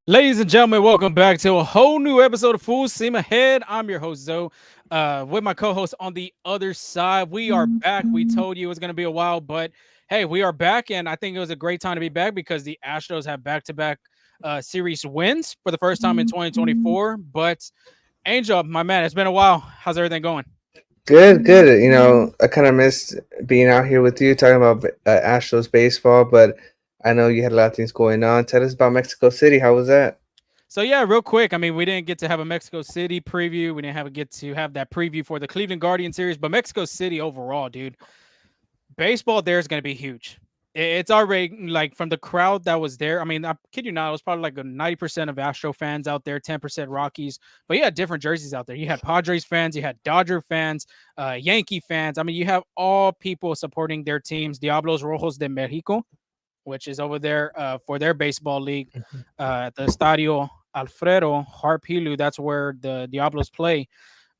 Ladies and gentlemen, welcome back to a whole new episode of Full Steam Ahead. I'm your host, Zoe, with my co host on the other side. We are back. We told you it was going to be a while, but hey, we are back. And I think it was a great time to be back because the Astros have back to back series wins for the first time in 2024. But Angel, my man, it's been a while. How's everything going? Good, good. I kind of missed being out here with you talking about Astros baseball, but I know you had a lot of things going on. Tell us about Mexico City. How was that? So yeah, real quick. I mean, we didn't get to have a Mexico City preview. We didn't get to have that preview for the Cleveland Guardian series, but Mexico City overall, dude, baseball there is going to be huge. It's already like from the crowd that was there. I mean, I kid you not, it was probably like a 90% of Astro fans out there, 10% Rockies, but you had different jerseys out there. You had Padres fans, you had Dodger fans, Yankee fans. I mean, you have all people supporting their teams, Diablos Rojos de Mexico, which is over there for their baseball league at the Estadio Alfredo Harpilu. That's where the Diablos play.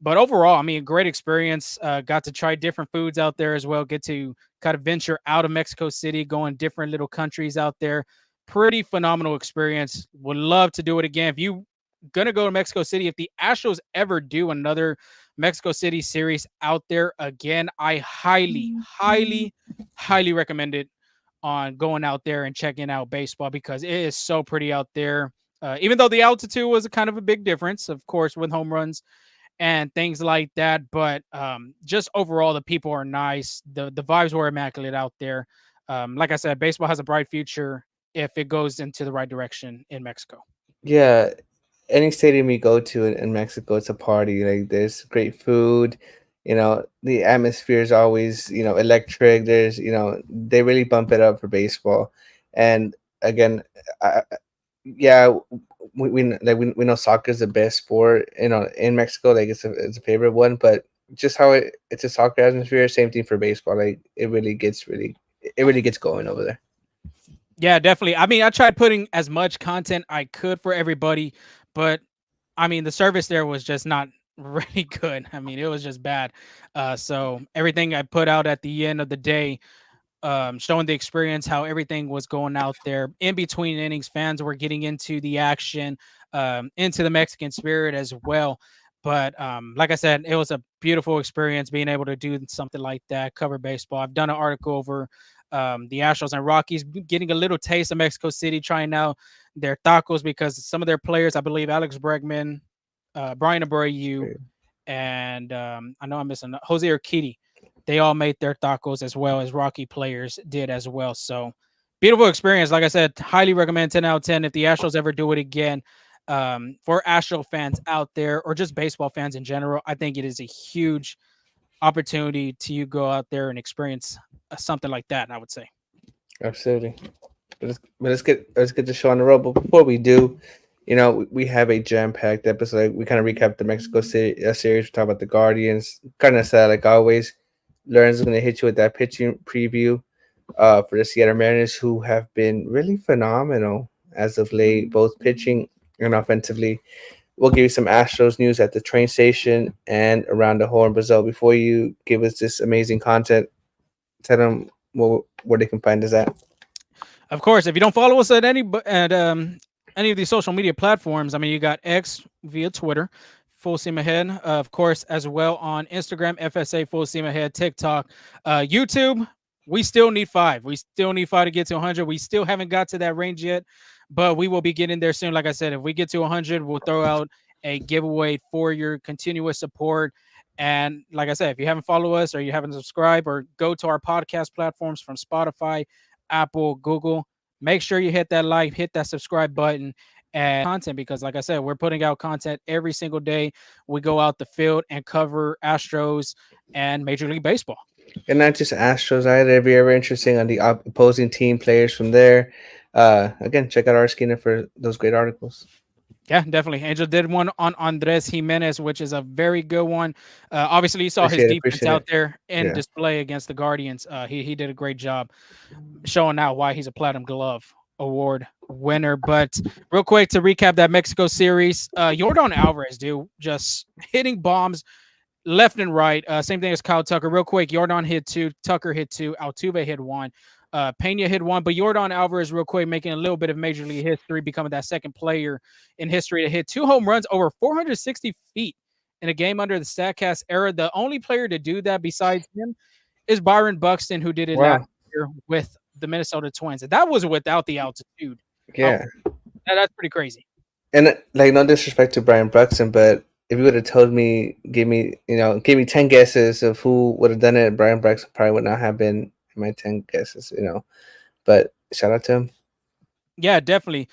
But overall, I mean, great experience. Got to try different foods out there as well. Get to kind of venture out of Mexico City, go in different little countries out there. Pretty phenomenal experience. Would love to do it again. If you gonna go to Mexico City, if the Astros ever do another Mexico City series out there again, I highly recommend it on going out there and checking out baseball because it is so pretty out there. Even though the altitude was a kind of a big difference, of course, with home runs and things like that. But just overall, the people are nice. The vibes were immaculate out there. Like I said, baseball has a bright future if it goes into the right direction in Mexico. Yeah, any stadium you go to in Mexico, it's a party. Like there's great food. The atmosphere is always electric. They really bump it up for baseball, and again, yeah, we know soccer is the best sport, in Mexico. Like it's a favorite one, but just how it's a soccer atmosphere. Same thing for baseball. Like it really gets going over there. Yeah, definitely. I mean, I tried putting as much content I could for everybody, but I mean, the service there was just not really good. I mean, it was just bad. So everything I put out at the end of the day, showing the experience, how everything was going out there in between innings, fans were getting into the action, into the Mexican spirit as well. But like I said, it was a beautiful experience being able to do something like that, cover baseball. I've done an article over the Astros and Rockies, getting a little taste of Mexico City, trying out their tacos because some of their players, I believe Alex Bregman, Brian Abreu, and I know I'm missing Jose Urquidy. They all made their tacos as well as Rocky players did as well. So beautiful experience. Like I said, highly recommend 10 out of 10 if the Astros ever do it again. For Astro fans out there or just baseball fans in general, I think it is a huge opportunity to you go out there and experience something like that. I would say. Absolutely. But let's get the show on the road. But before we do, we have a jam packed episode. We kind of recap the Mexico City series. We talk about the Guardians. Kind of sad, like always. Lawrence is going to hit you with that pitching preview for the Seattle Mariners, who have been really phenomenal as of late, both pitching and offensively. We'll give you some Astros news at the train station and around the horn. Brazil, before you give us this amazing content, tell them where they can find us at. Of course, if you don't follow us any of these social media platforms, I mean, you got X via Twitter, Full Steam Ahead, of course, as well on Instagram, FSA Full Steam Ahead, TikTok, YouTube. We still need five. We still need five to get to 100. We still haven't got to that range yet, but we will be getting there soon. Like I said, if we get to 100, we'll throw out a giveaway for your continuous support. And like I said, if you haven't followed us or you haven't subscribed or go to our podcast platforms from Spotify, Apple, Google, make sure you hit that like, hit that subscribe button and content because like I said, we're putting out content every single day. We go out the field and cover Astros and Major League Baseball. And not just Astros either. If you're ever interested on the opposing team players from there, again, check out our Skinner for those great articles. Yeah, definitely. Angel did one on Andres Jimenez, which is a very good one. Obviously, you saw his Appreciate it. defense Appreciate out it. there in Yeah. display against the Guardians. He did a great job showing out why he's a Platinum Glove Award winner. But real quick to recap that Mexico series, Yordan Alvarez, dude, just hitting bombs left and right. Same thing as Kyle Tucker. Real quick, Yordan hit two, Tucker hit two, Altuve hit one. Pena hit one, but Yordan Alvarez, real quick, making a little bit of major league history, becoming that second player in history to hit 2 home runs over 460 feet in a game under the Statcast era. The only player to do that besides him is Byron Buxton, who did it last Wow. year with the Minnesota Twins. And that was without the altitude. Yeah. That's pretty crazy. And like, no disrespect to Brian Buxton, but if you would have told me, give me 10 guesses of who would have done it, Brian Buxton probably would not have been in my 10 guesses. But shout out to him. Yeah, definitely.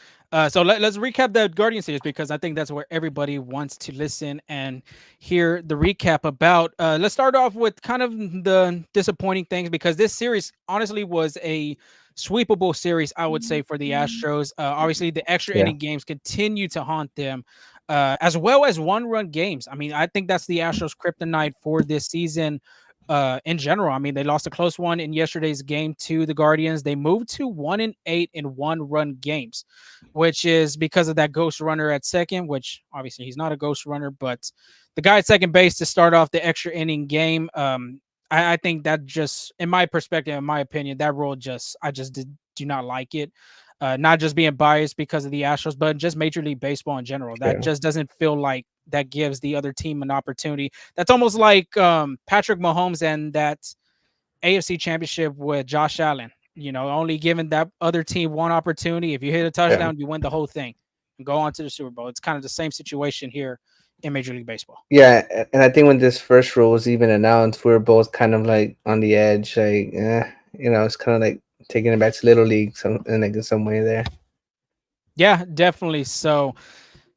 So let's recap the Guardian series because I think that's where everybody wants to listen and hear the recap about. Let's start off with kind of the disappointing things because this series honestly was a sweepable series, I would say, for the Astros. Obviously, the extra inning games continue to haunt them, as well as one-run games. I mean, I think that's the Astros kryptonite for this season. In general, I mean, they lost a close one in yesterday's game to the Guardians. They moved to 1-8 in one-run games, which is because of that ghost runner at second, which obviously he's not a ghost runner, but the guy at second base to start off the extra inning game. I think that just, in my perspective, in my opinion, that rule I just do not like it. Not just being biased because of the Astros, but just Major League Baseball in general. That just doesn't feel like that gives the other team an opportunity. That's almost like Patrick Mahomes and that AFC Championship with Josh Allen. Only giving that other team one opportunity. If you hit a touchdown, you win the whole thing and go on to the Super Bowl. It's kind of the same situation here in Major League Baseball. Yeah, and I think when this first rule was even announced, we were both kind of like on the edge. Like, it's kind of like taking it back to Little League in some way there. Yeah, definitely. So,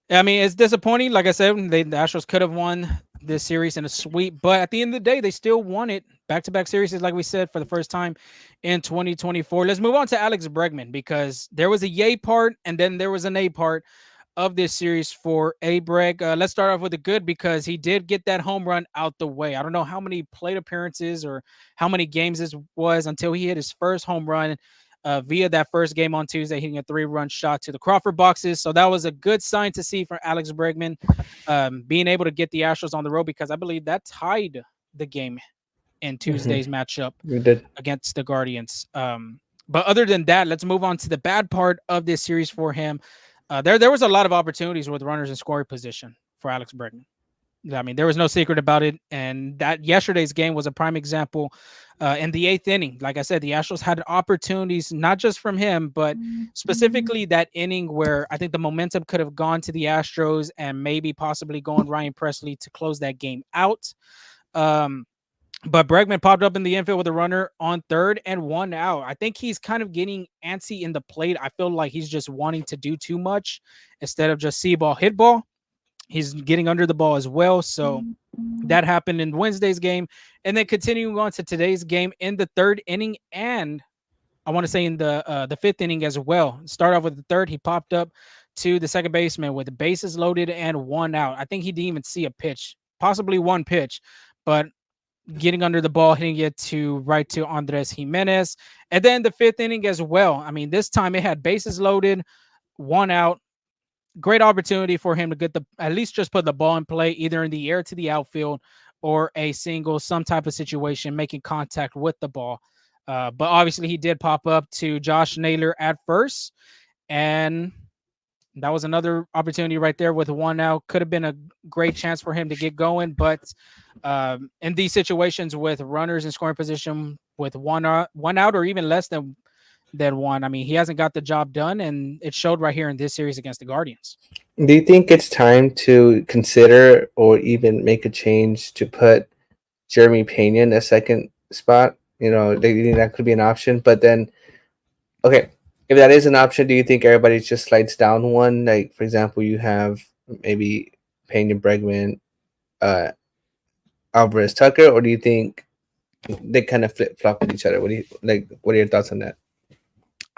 I mean, it's disappointing. Like I said, the Astros could have won this series in a sweep, but at the end of the day, they still won it. Back-to-back series, like we said, for the first time in 2024. Let's move on to Alex Bregman because there was a yay part and then there was an A part of this series for Abreu. Let's start off with the good because he did get that home run out the way. I don't know how many plate appearances or how many games this was until he hit his first home run via that first game on Tuesday, hitting a 3-run shot to the Crawford boxes. So that was a good sign to see for Alex Bregman being able to get the Astros on the road because I believe that tied the game in Tuesday's matchup against the Guardians. But other than that, let's move on to the bad part of this series for him. There was a lot of opportunities with runners in scoring position for Alex Bregman. I mean, there was no secret about it. And that yesterday's game was a prime example. In the 8th inning, like I said, the Astros had opportunities, not just from him, but specifically that inning where I think the momentum could have gone to the Astros and maybe possibly going Ryan Presley to close that game out. But Bregman popped up in the infield with a runner on third and 1 out. I think he's kind of getting antsy in the plate. I feel like he's just wanting to do too much instead of just see ball, hit ball. He's getting under the ball as well. So that happened in Wednesday's game. And then continuing on to today's game in the 3rd inning. And I want to say in the 5th inning as well. Start off with the 3rd. He popped up to the second baseman with the bases loaded and 1 out. I think he didn't even see a pitch, possibly one pitch, but getting under the ball, hitting it right to Andres Jimenez. And then the 5th inning as well. I mean, this time it had bases loaded, 1 out. Great opportunity for him to at least just put the ball in play, either in the air to the outfield or a single, some type of situation, making contact with the ball. But obviously he did pop up to Josh Naylor at first. And that was another opportunity right there with 1 out. Could have been a great chance for him to get going. But in these situations with runners in scoring position with 1 out or even less than 1, I mean, he hasn't got the job done. And it showed right here in this series against the Guardians. Do you think it's time to consider or even make a change to put Jeremy Peña in the second spot? Do you think that could be an option? But then, okay, if that is an option, do you think everybody just slides down one? Like, for example, you have maybe Peña, Bregman, Alvarez, Tucker, or do you think they kind of flip-flop with each other? What are your thoughts on that?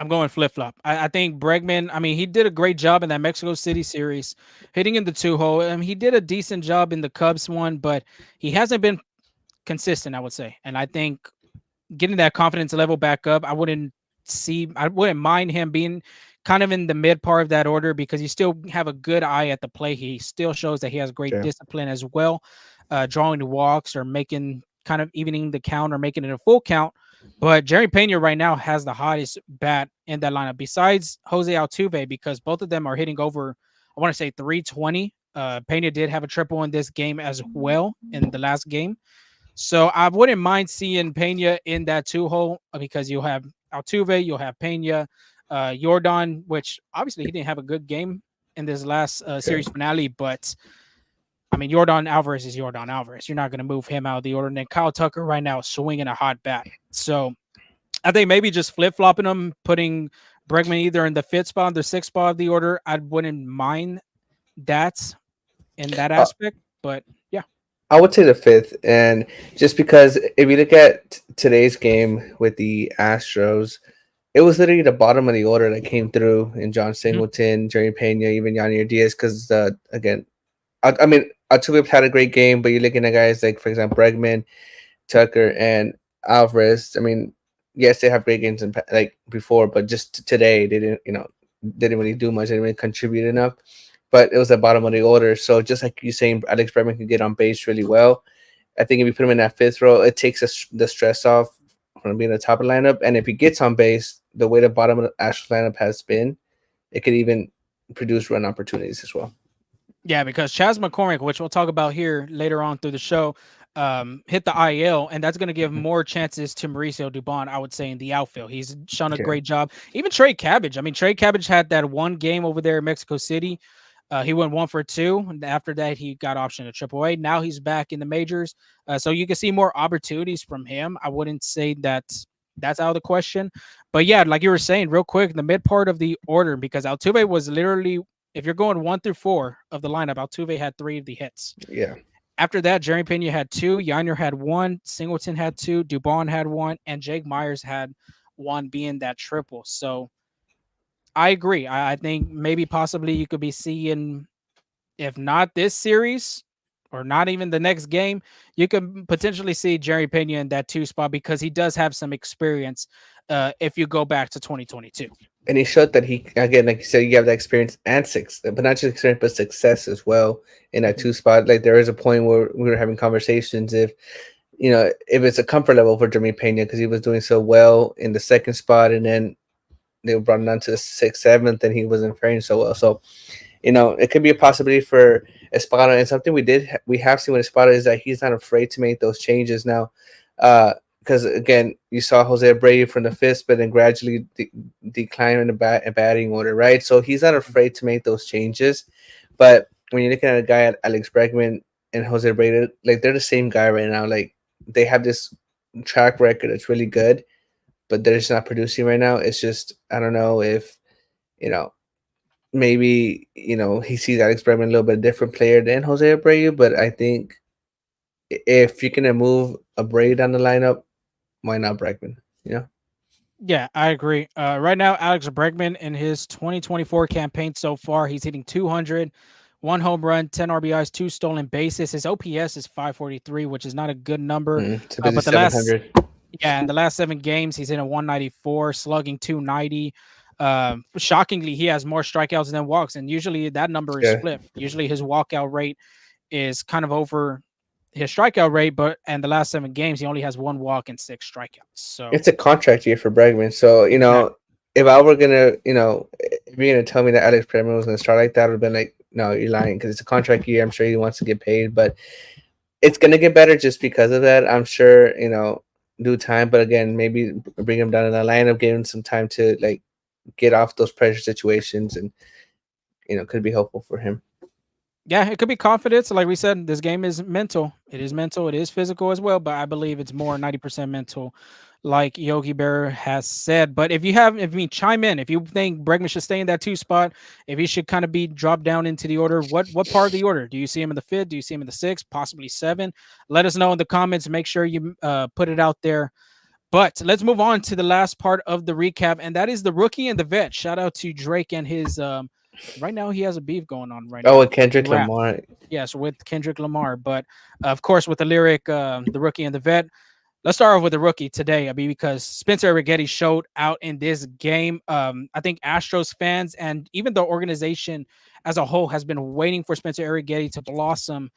I'm going flip-flop. I think Bregman, I mean, he did a great job in that Mexico City series, hitting in the 2-hole. He did a decent job in the Cubs one, but he hasn't been consistent, I would say. And I think getting that confidence level back up, I wouldn't mind him being kind of in the mid part of that order because you still have a good eye at the play. He still shows that he has great discipline as well, drawing the walks or making kind of evening the count or making it a full count. But Jeremy Peña right now has the hottest bat in that lineup besides Jose Altuve because both of them are hitting over, I want to say 320. Peña did have a triple in this game as well in the last game. So I wouldn't mind seeing Peña in that two hole because you'll have Altuve, you'll have Peña, Jordan, which obviously he didn't have a good game in this last Okay. series finale, but I mean, Jordan Alvarez is Jordan Alvarez. You're not going to move him out of the order. And then Kyle Tucker right now is swinging a hot bat. So I think maybe just flip flopping them, putting Bregman either in the fifth spot or the sixth spot of the order. I wouldn't mind that in that Uh, aspect. But yeah. I would say the fifth, and just because if you look at today's game with the Astros, it was literally the bottom of the order that came through in John Mhm. Singleton, Jerry Pena, even Yanier Diaz. Because again, I mean, Altuve had a great game, but you're looking at guys like, for example, Bregman, Tucker, and Alvarez. I mean, yes, they have great games in, like before, but just today they didn't, didn't really do much. They didn't really contribute enough. But it was the bottom of the order. So just like you saying, Alex Bregman can get on base really well. I think if you put him in that fifth row, it takes the stress off from being the top of the lineup. And if he gets on base, the way the bottom of the Astros lineup has been, it could even produce run opportunities as well. Yeah, because Chas McCormick, which we'll talk about here later on through the show, hit the IL, and that's going to give more chances to Mauricio Dubon, I would say, in the outfield. He's shown a Yeah. great job. Even Trey Cabbage. I mean, Trey Cabbage had that one game over there in Mexico City. He went 1 for 2. And after that, he got option to AAA. Now he's back in the majors. So you can see more opportunities from him. I wouldn't say that that's out of the question. But yeah, like you were saying, real quick, the mid part of the order, because Altuve was literally, if you're going 1 through 4 of the lineup, Altuve had 3 of the hits. Yeah. After that, Jeremy Pena had 2, Yanier had 1, Singleton had 2, Dubon had 1, and Jake Myers had 1, being that triple. So I agree. I think maybe possibly you could be seeing, if not this series or not even the next game, you could potentially see Jerry Pena in that 2 spot because he does have some experience if you go back to 2022. And he showed that he, again, like you said, you have that experience and six, but not just experience, but success as well in that two spot. Like there is a point where we were having conversations if it's a comfort level for Jeremy Pena because he was doing so well in the second spot, and then they brought him down to the sixth, seventh, and he wasn't faring so well. So, it could be a possibility for Espada, and something we have seen with Espada is that he's not afraid to make those changes now. Because again, you saw Jose Abreu from the fifth, but then gradually decline in the batting order, right? So he's not afraid to make those changes. But when you're looking at a guy at Alex Bregman and Jose Abreu, like they're the same guy right now. Like they have this track record that's really good, but they're just not producing right now. It's just I don't know if you know maybe he sees Alex Bregman a little bit different player than Jose Abreu, but I think if you can move Abreu down the lineup, why not Bregman? You know? Yeah, I agree. Right now, Alex Bregman in his 2024 campaign so far, he's hitting 200, 1 home run, 10 RBIs, 2 stolen bases. His OPS is 543, which is not a good number. It's a busy But the last, 700. yeah, in the last 7 games, he's in a 194, slugging 290. Shockingly, he has more strikeouts than walks, and usually that number is Yeah, flipped. Usually his walkout rate is kind of over his strikeout rate, but in the last 7 games, he only has 1 walk and 6 strikeouts. So it's a contract year for Bregman. So exactly. if I were gonna, if you're gonna tell me that Alex Bregman was gonna start like that, I would have been like, no, you're lying because it's a contract year. I'm sure he wants to get paid, but it's gonna get better just because of that. I'm sure due time, but again, maybe bring him down in the lineup, give him some time to like get off those pressure situations, and could be helpful for him. Yeah, it could be confidence. Like we said, this game is mental. It is mental. It is physical as well, but I believe it's more 90% mental, like Yogi Berra has said. But if you chime in, if you think Bregman should stay in that 2 spot, if he should kind of be dropped down into the order, what part of the order? Do you see him in the fifth? Do you see him in the sixth? Possibly 7? Let us know in the comments. Make sure you put it out there. But let's move on to the last part of the recap, and that is the rookie and the vet. Shout out to Drake and his. Right now, he has a beef going on right Oh, now. and Kendrick Rap. Lamar. Yes, with Kendrick Lamar. But of course, with the lyric, the rookie and the vet. Let's start off with the rookie today. I mean, because Spencer Arrighetti showed out in this game. I think Astros fans and even the organization as a whole has been waiting for Spencer Arrighetti to blossom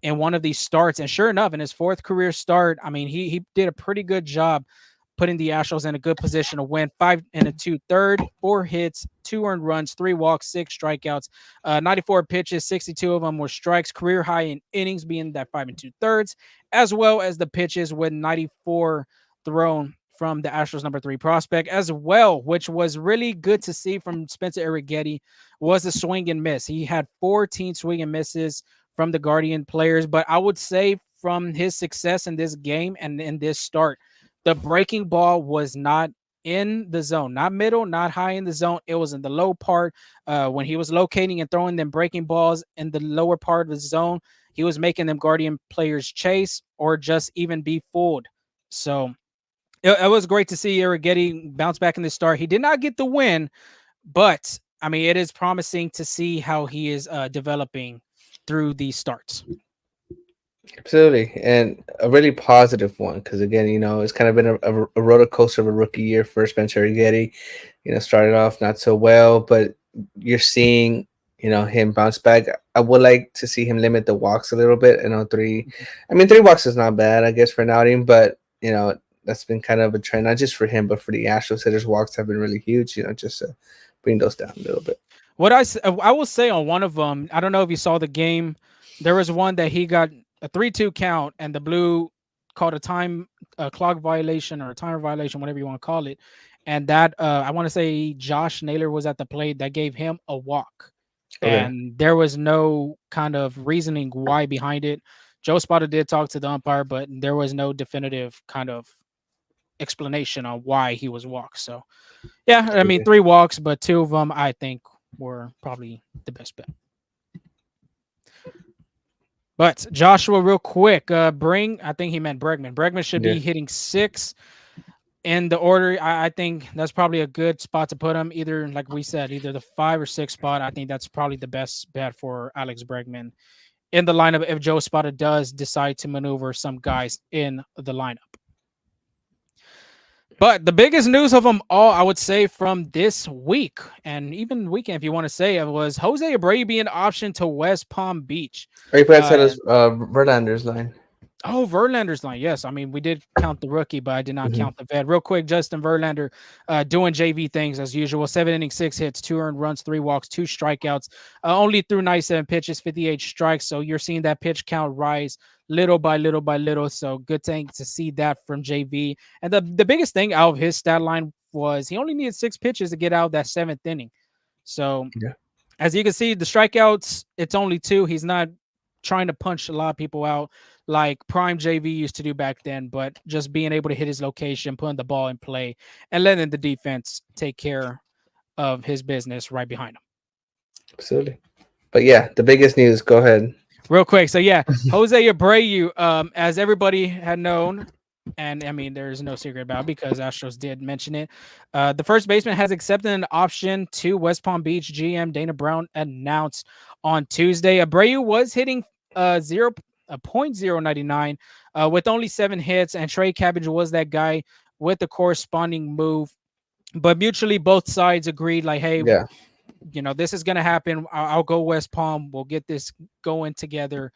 in one of these starts. And sure enough, in his 4th career start, I mean, he did a pretty good job putting the Astros in a good position to win. 5 and a 2/3, 4 hits, 2 earned runs, 3 walks, 6 strikeouts, 94 pitches, 62 of them were strikes. Career high in innings, being that 5 and 2/3, as well as the pitches with 94 thrown from the Astros number 3 prospect as well, which was really good to see from Spencer Arrighetti, was a swing and miss. He had 14 swing and misses from the Guardian players, but I would say from his success in this game and in this start, the breaking ball was not in the zone, not middle, not high in the zone. It was in the low part. When he was locating and throwing them breaking balls in the lower part of the zone, he was making them Guardian players chase or just even be fooled. So it was great to see Arrighetti bounce back in the start. He did not get the win, but I mean, it is promising to see how he is developing through these starts. Absolutely, and a really positive one because again, it's kind of been a roller coaster of a rookie year for Spencer Arrighetti. Started off not so well, but you're seeing him bounce back. I would like to see him limit the walks a little bit. I know 3 walks is not bad, I guess, for an outing, but that's been kind of a trend, not just for him, but for the Astros hitters. Walks have been really huge, just to bring those down a little bit. What I will say on one of them, I don't know if you saw the game. There was one that he got a 3-2 count, and the blue called a clock violation or a timer violation, whatever you want to call it. And that I want to say Josh Naylor was at the plate that gave him a walk. Okay. And there was no kind of reasoning why behind it. Joe Spada did talk to the umpire, but there was no definitive kind of explanation on why he was walked. So, yeah, I mean, 3 walks, but 2 of them I think were probably the best bet. But Joshua, real quick, I think he meant Bregman. Bregman should be hitting 6 in the order. I think that's probably a good spot to put him. Either, like we said, either the 5 or 6 spot. I think that's probably the best bet for Alex Bregman in the lineup if Joe Spada does decide to maneuver some guys in the lineup. But the biggest news of them all, I would say, from this week and even weekend, if you want to say it, was Jose Abreu being optioned to West Palm Beach. Or you said it was Verlander's line. Oh, Verlander's line. Yes. I mean, we did count the rookie, but I did not count the vet. Real quick, Justin Verlander doing JV things as usual. 7 innings, 6 hits, 2 earned runs, 3 walks, 2 strikeouts. Only threw 97 pitches, 58 strikes. So you're seeing that pitch count rise little by little by little. So good thing to see that from JV. And the biggest thing out of his stat line was he only needed 6 pitches to get out that 7th inning. So as you can see, the strikeouts, it's only 2. He's not trying to punch a lot of people out like prime JV used to do back then, but just being able to hit his location, putting the ball in play, and letting the defense take care of his business right behind him. Absolutely. But yeah, the biggest news, go ahead. Real quick. So yeah, Jose Abreu, as everybody had known, and I mean, there's no secret about it because Astros did mention it. The first baseman has accepted an option to West Palm Beach. GM Dana Brown announced on Tuesday. Abreu was hitting 0.099 with only 7 hits, and Trey Cabbage was that guy with the corresponding move. But mutually, both sides agreed, like, hey, this is going to happen. I'll go West Palm. We'll get this going together.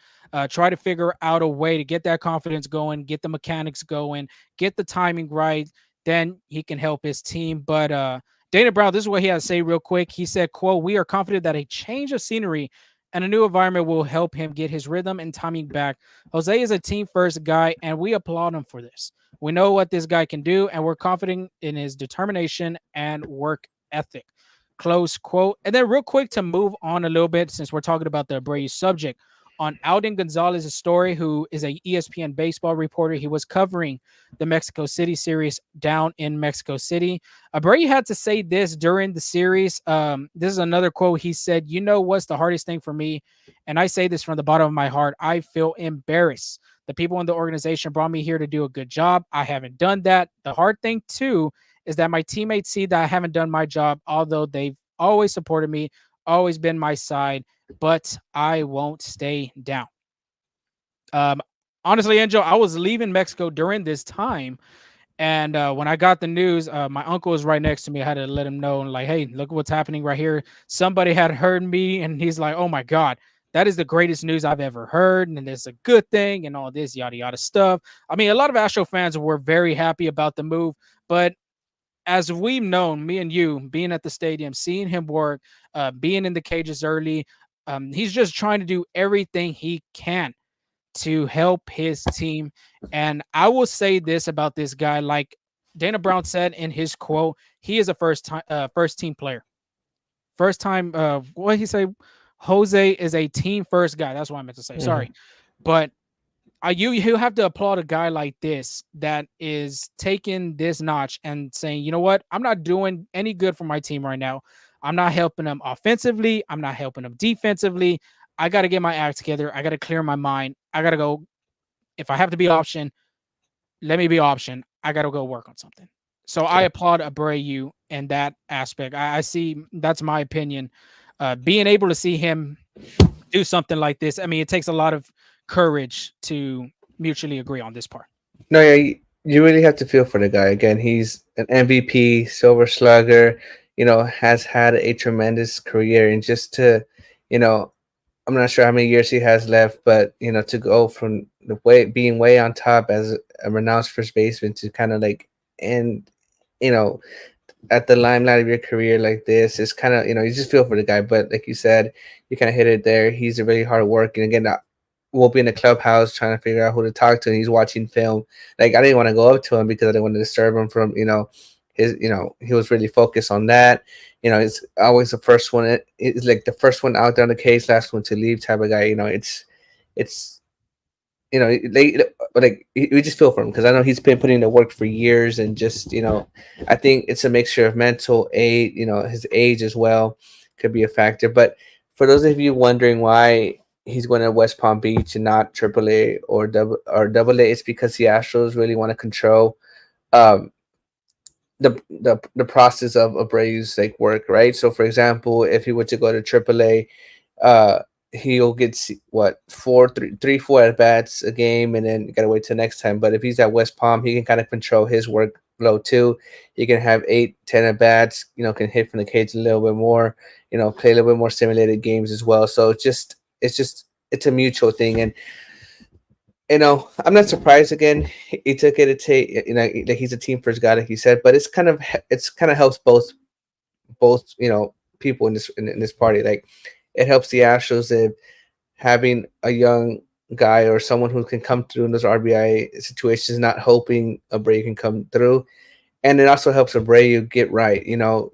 Try to figure out a way to get that confidence going, get the mechanics going, get the timing right. Then he can help his team. But Dana Brown, this is what he had to say real quick. He said, quote, "We are confident that a change of scenery and a new environment will help him get his rhythm and timing back. Jose is a team-first guy, and we applaud him for this. We know what this guy can do, and we're confident in his determination and work ethic." Close quote. And then real quick to move on a little bit, since we're talking about the Abreu subject, on Alden Gonzalez's story, who is a ESPN baseball reporter. He was covering the Mexico City series down in Mexico City. Abreu had to say this during the series. This is another quote. He said, "What's the hardest thing for me? And I say this from the bottom of my heart. I feel embarrassed. The people in the organization brought me here to do a good job. I haven't done that. The hard thing, too, is that my teammates see that I haven't done my job, although they've always supported me, always been my side, but I won't stay down." Honestly, Angel, I was leaving Mexico during this time, and when I got the news, my uncle was right next to me. I had to let him know, like, hey, look what's happening right here. Somebody had heard me, and he's like, oh, my God. that is the greatest news I've ever heard, and it's a good thing, and all this yada yada stuff. I mean, a lot of Astro fans were very happy about the move, but as we've known, me and you being at the stadium, seeing him work, being in the cages early, he's just trying to do everything he can to help his team. And I will say this about this guy, like Dana Brown said in his quote, he is a first team player. First time, what did he say? Jose is a team first guy. That's what I meant to say. Mhm. Sorry. But you have to applaud a guy like this that is taking this notch and saying, you know what, I'm not doing any good for my team right now. I'm not helping them offensively. I'm not helping them defensively. I got to get my act together. I got to clear my mind. I got to go. If I have to be option, let me be option. I got to go work on something. So I Yeah. applaud Abreu in that aspect. I see that's my opinion. Being able to see him do something like this, I mean, it takes a lot of courage to mutually agree on this part. No, yeah, you really have to feel for the guy. Again, he's an MVP, Silver Slugger. Has had a tremendous career, and just to, you know, I'm not sure how many years he has left, but to go from the way being way on top as a renowned first baseman to kind of like end, you know, at the limelight of your career like this is kind of you just feel for the guy. But like you said, you kind of hit it there. He's a really hard work, and again, we'll be in the clubhouse trying to figure out who to talk to, and he's watching film. Like I didn't want to go up to him because I didn't want to disturb him from his he was really focused on that. It's always the first one. It's like the first one out there on the case, last one to leave type of guy. It's we just feel for him because I know he's been putting in the work for years, and just I think it's a mixture of mental age, his age as well could be a factor. But for those of you wondering why he's going to West Palm Beach and not AAA or Double A, it's because the Astros really want to control um, the process of Abreu's like work, right? So, for example, if he were to go to AAA, uh, he'll get what 4 at bats a game, and then you gotta wait till next time. But if he's at West Palm, he can kind of control his workload too. He can have 8, 10 at bats. Can hit from the cage a little bit more. Play a little bit more simulated games as well. So it's a mutual thing, and I'm not surprised. Again, he took it to take. Like he's a team first guy, like he said. But it's kind of helps both people in this party. Like it helps the Astros if having a young guy or someone who can come through in those RBI situations, not hoping Abreu can come through, and it also helps Abreu get right.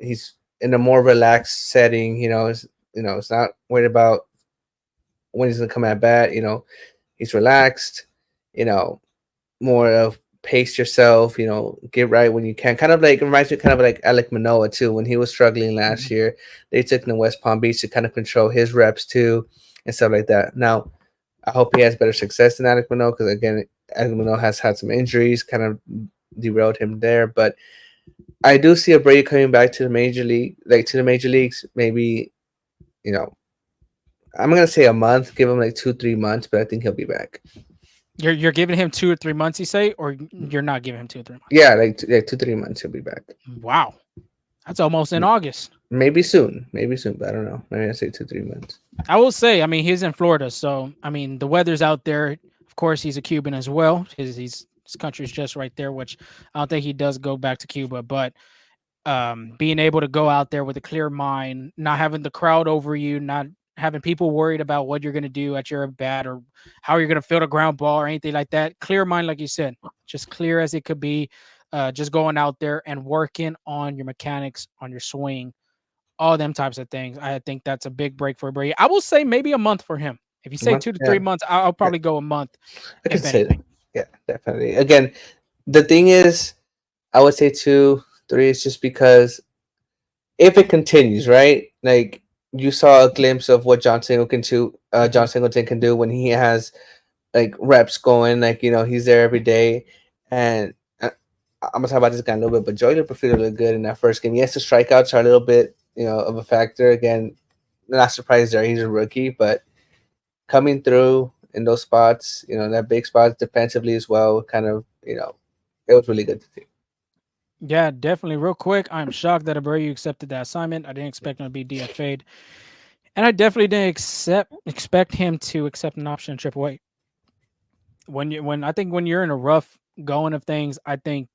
He's in a more relaxed setting. It's not worried about when he's gonna come at bat. He's relaxed. You know, more of pace yourself. Get right when you can. Kind of like reminds me kind of like Alec Manoa too. When he was struggling last year, they took him to West Palm Beach to kind of control his reps too and stuff like that. Now, I hope he has better success than Alec Manoa because again, Alec Manoa has had some injuries, kind of derailed him there. But I do see Abreu coming back to the major league, like to the major leagues. Maybe you know, I'm gonna say a month. Give him like 2-3 months, but I think he'll be back. You're giving him 2 or 3 months, you say, or you're not giving him 2 or 3 months? Yeah, like 2-3 months he'll be back. Wow, that's almost in August. Maybe soon, but I don't know. Maybe I say 2-3 months. I will say, I mean, he's in Florida, so I mean, the weather's out there. Of course, he's a Cuban as well. His country's just right there, which I don't think he does go back to Cuba. But being able to go out there with a clear mind, not having the crowd over you, not having people worried about what you're going to do at your bat or how you're going to field a ground ball or anything like that. Clear mind, like you said, just clear as it could be. Just going out there and working on your mechanics, on your swing, all them types of things. I think that's a big break for Brady. I will say maybe a month for him. If you A say month? 2 to 3 months, I'll Yeah, probably go a month, I could if say that. anything. Yeah, definitely. Again, the thing is, I would say 2-3 is just because if it continues, right? Like you saw a glimpse of what John Singleton can do when he has like reps going. Like he's there every day, and I'm gonna talk about this guy a little bit. But Joey Loperfido looked good in that first game. Yes, the strikeouts are a little bit of a factor. Again, not surprised there. He's a rookie, but coming through in those spots, that big spots defensively as well, kind of, it was really good to see. Yeah, definitely. Real quick, I'm shocked that Abreu accepted that assignment. I didn't expect him to be DFA'd. And I definitely didn't expect him to accept an option in AAA. When I think when you're in a rough going of things, I think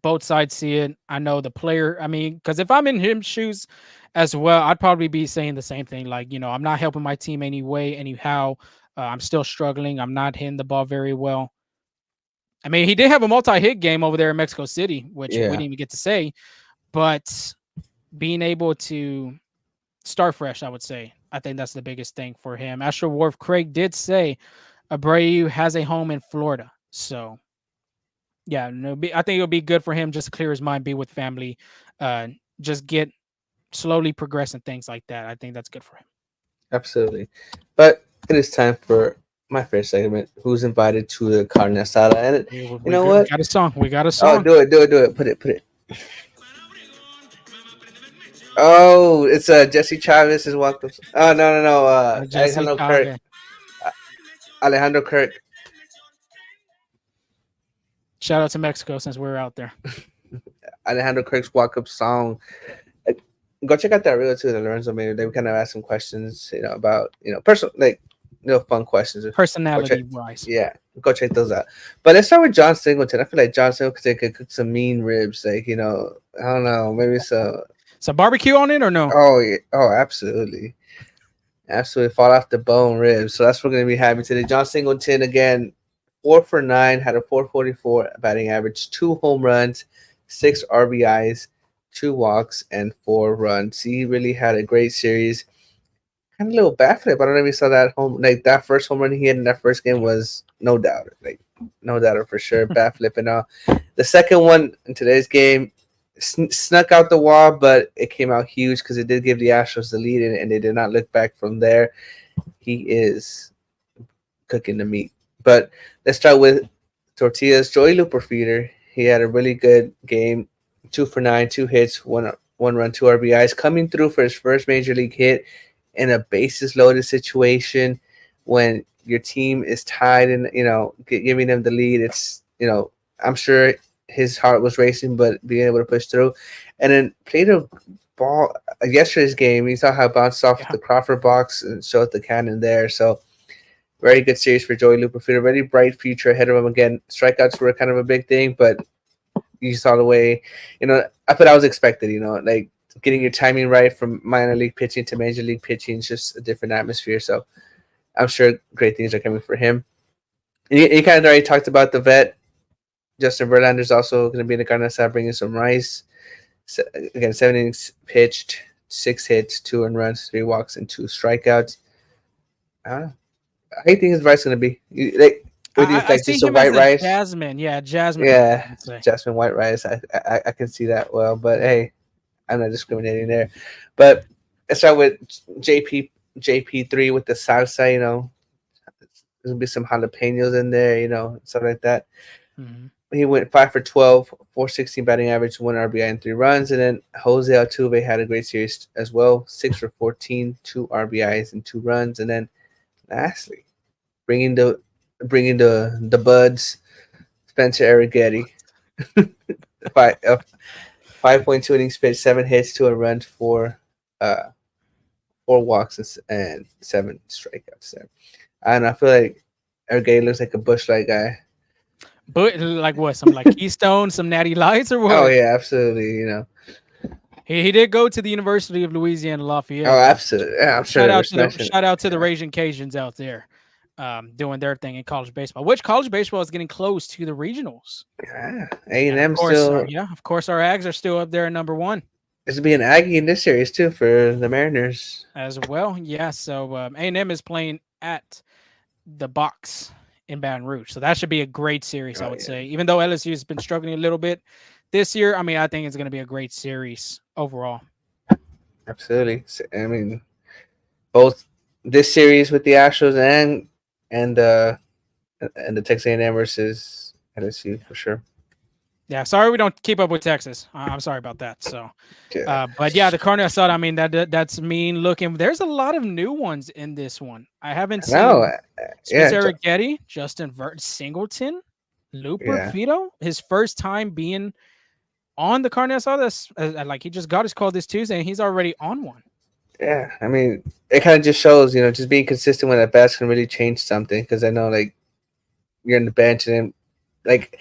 both sides see it. I know the player. I mean, because if I'm in his shoes as well, I'd probably be saying the same thing. Like, I'm not helping my team anyway, anyhow. I'm still struggling. I'm not hitting the ball very well. I mean, he did have a multi-hit game over there in Mexico City, which we Yeah, didn't even get to say. But being able to start fresh, I would say, I think that's the biggest thing for him. Astro Wharf Craig did say Abreu has a home in Florida, so yeah, no, I think it'll be good for him just to clear his mind, be with family, uh, just get slowly progress and things like that. I think that's good for him. absolutely. But it is time for my favorite segment. Who's invited to the Carne Asada? And you know We what? got a song. We got a Oh, song. do it. Put it. Oh, it's Jesse Chavez is welcome. Oh no. Jesse Chavez. Uh, Alejandro Kirk. Shout out to Mexico since we're out there. Alejandro Kirk's walk up song. Uh, Go check out that reel too, the Lorenzo made. They kind of asked some questions, about personal, like fun questions. Go check, Personality wise. yeah, go check those out. But let's start with John Singleton. I feel like John Singleton could cook some mean ribs, like I don't know, maybe so. So barbecue on it or no? Oh yeah, oh absolutely, absolutely fall off the bone ribs. So that's what we're gonna be having today. John Singleton again, 4 for 9, had a 444 batting average, 2 home runs, 6 RBIs, 2 walks, and 4 runs. He really had a great series. Kind of a little bat flip. I don't know if you saw that that first home run he hit in that first game was no doubt, like no doubt for sure, bat flip and all. The second one in today's game snuck out the wall, but it came out huge because it did give the Astros the lead, and they did not look back from there. He is cooking the meat. But let's start with Tortillas. Joey Loperfido. He had a really good game. 2 for 9, 2 hits, one run, 2 RBIs. Coming through for his first major league hit in a bases loaded situation when your team is tied and giving them the lead. It's I'm sure his heart was racing, but being able to push through, and then played a ball yesterday's game. You saw how it bounced off the Crawford box and showed the cannon there. So very good series for Joey Loperfido. Very bright future ahead of him. Again, strikeouts were kind of a big thing, but you saw the way, I thought I was expected, like getting your timing right from minor league pitching to major league pitching is just a different atmosphere. So I'm sure great things are coming for him. And you kind of already talked about the vet. Justin Verlander is also going to be in the Carne Asada bringing some rice. So, again, 7 innings pitched, 6 hits, 2 earned runs, 3 walks, and 2 strikeouts. I don't know. How do you think his rice going to be? I see just a him as white a rice? jasmine. Yeah, jasmine. Yeah, jasmine white rice. I can see that well, but hey, I'm not discriminating there. But let's start with JP3 with the salsa. There's gonna be some jalapenos in there. Stuff like that. Mm-hmm. He went 5 for 12, 416 batting average, 1 RBI and 3 runs. And then Jose Altuve had a great series as well, 6 for 14, 2 RBIs and 2 runs. And then lastly, bringing the buds, Spencer Arrighetti, 5.2 innings pitched, 7 hits, 2 runs, 4 walks, and 7 strikeouts there. And I feel like Arrighetti looks like a Busch Light guy. But like what? Some like Keystone, some Natty Lights, or what? Oh yeah, absolutely. He did go to the University of Louisiana Lafayette. Oh, absolutely. Yeah, I'm sure. Shout out to the Raging Cajuns out there, doing their thing in college baseball. Which college baseball is getting close to the regionals. Yeah, A&M still. Of course, our Ags are still up there at number 1. There's gonna be an Aggie in this series too for the Mariners as well. Yeah, so A&M is playing at the Box in Baton Rouge, so that should be a great series. I would say, even though LSU has been struggling a little bit this year, I mean, I think it's going to be a great series overall. Absolutely. I mean, both this series with the Astros and the Texas A&M versus LSU for sure. Yeah, sorry we don't keep up with Texas. I'm sorry about that. So, but yeah, the Carne Asada, I mean, that's mean looking. There's a lot of new ones in this one. I haven't seen Spencer Arrighetti, Justin Singleton, Loperfido, his first time being on the Carne Asada. Like he just got his call this Tuesday, and he's already on one. Yeah, I mean, it kind of just shows, just being consistent with at bats can really change something. Because I know, like, you're in the bench and like,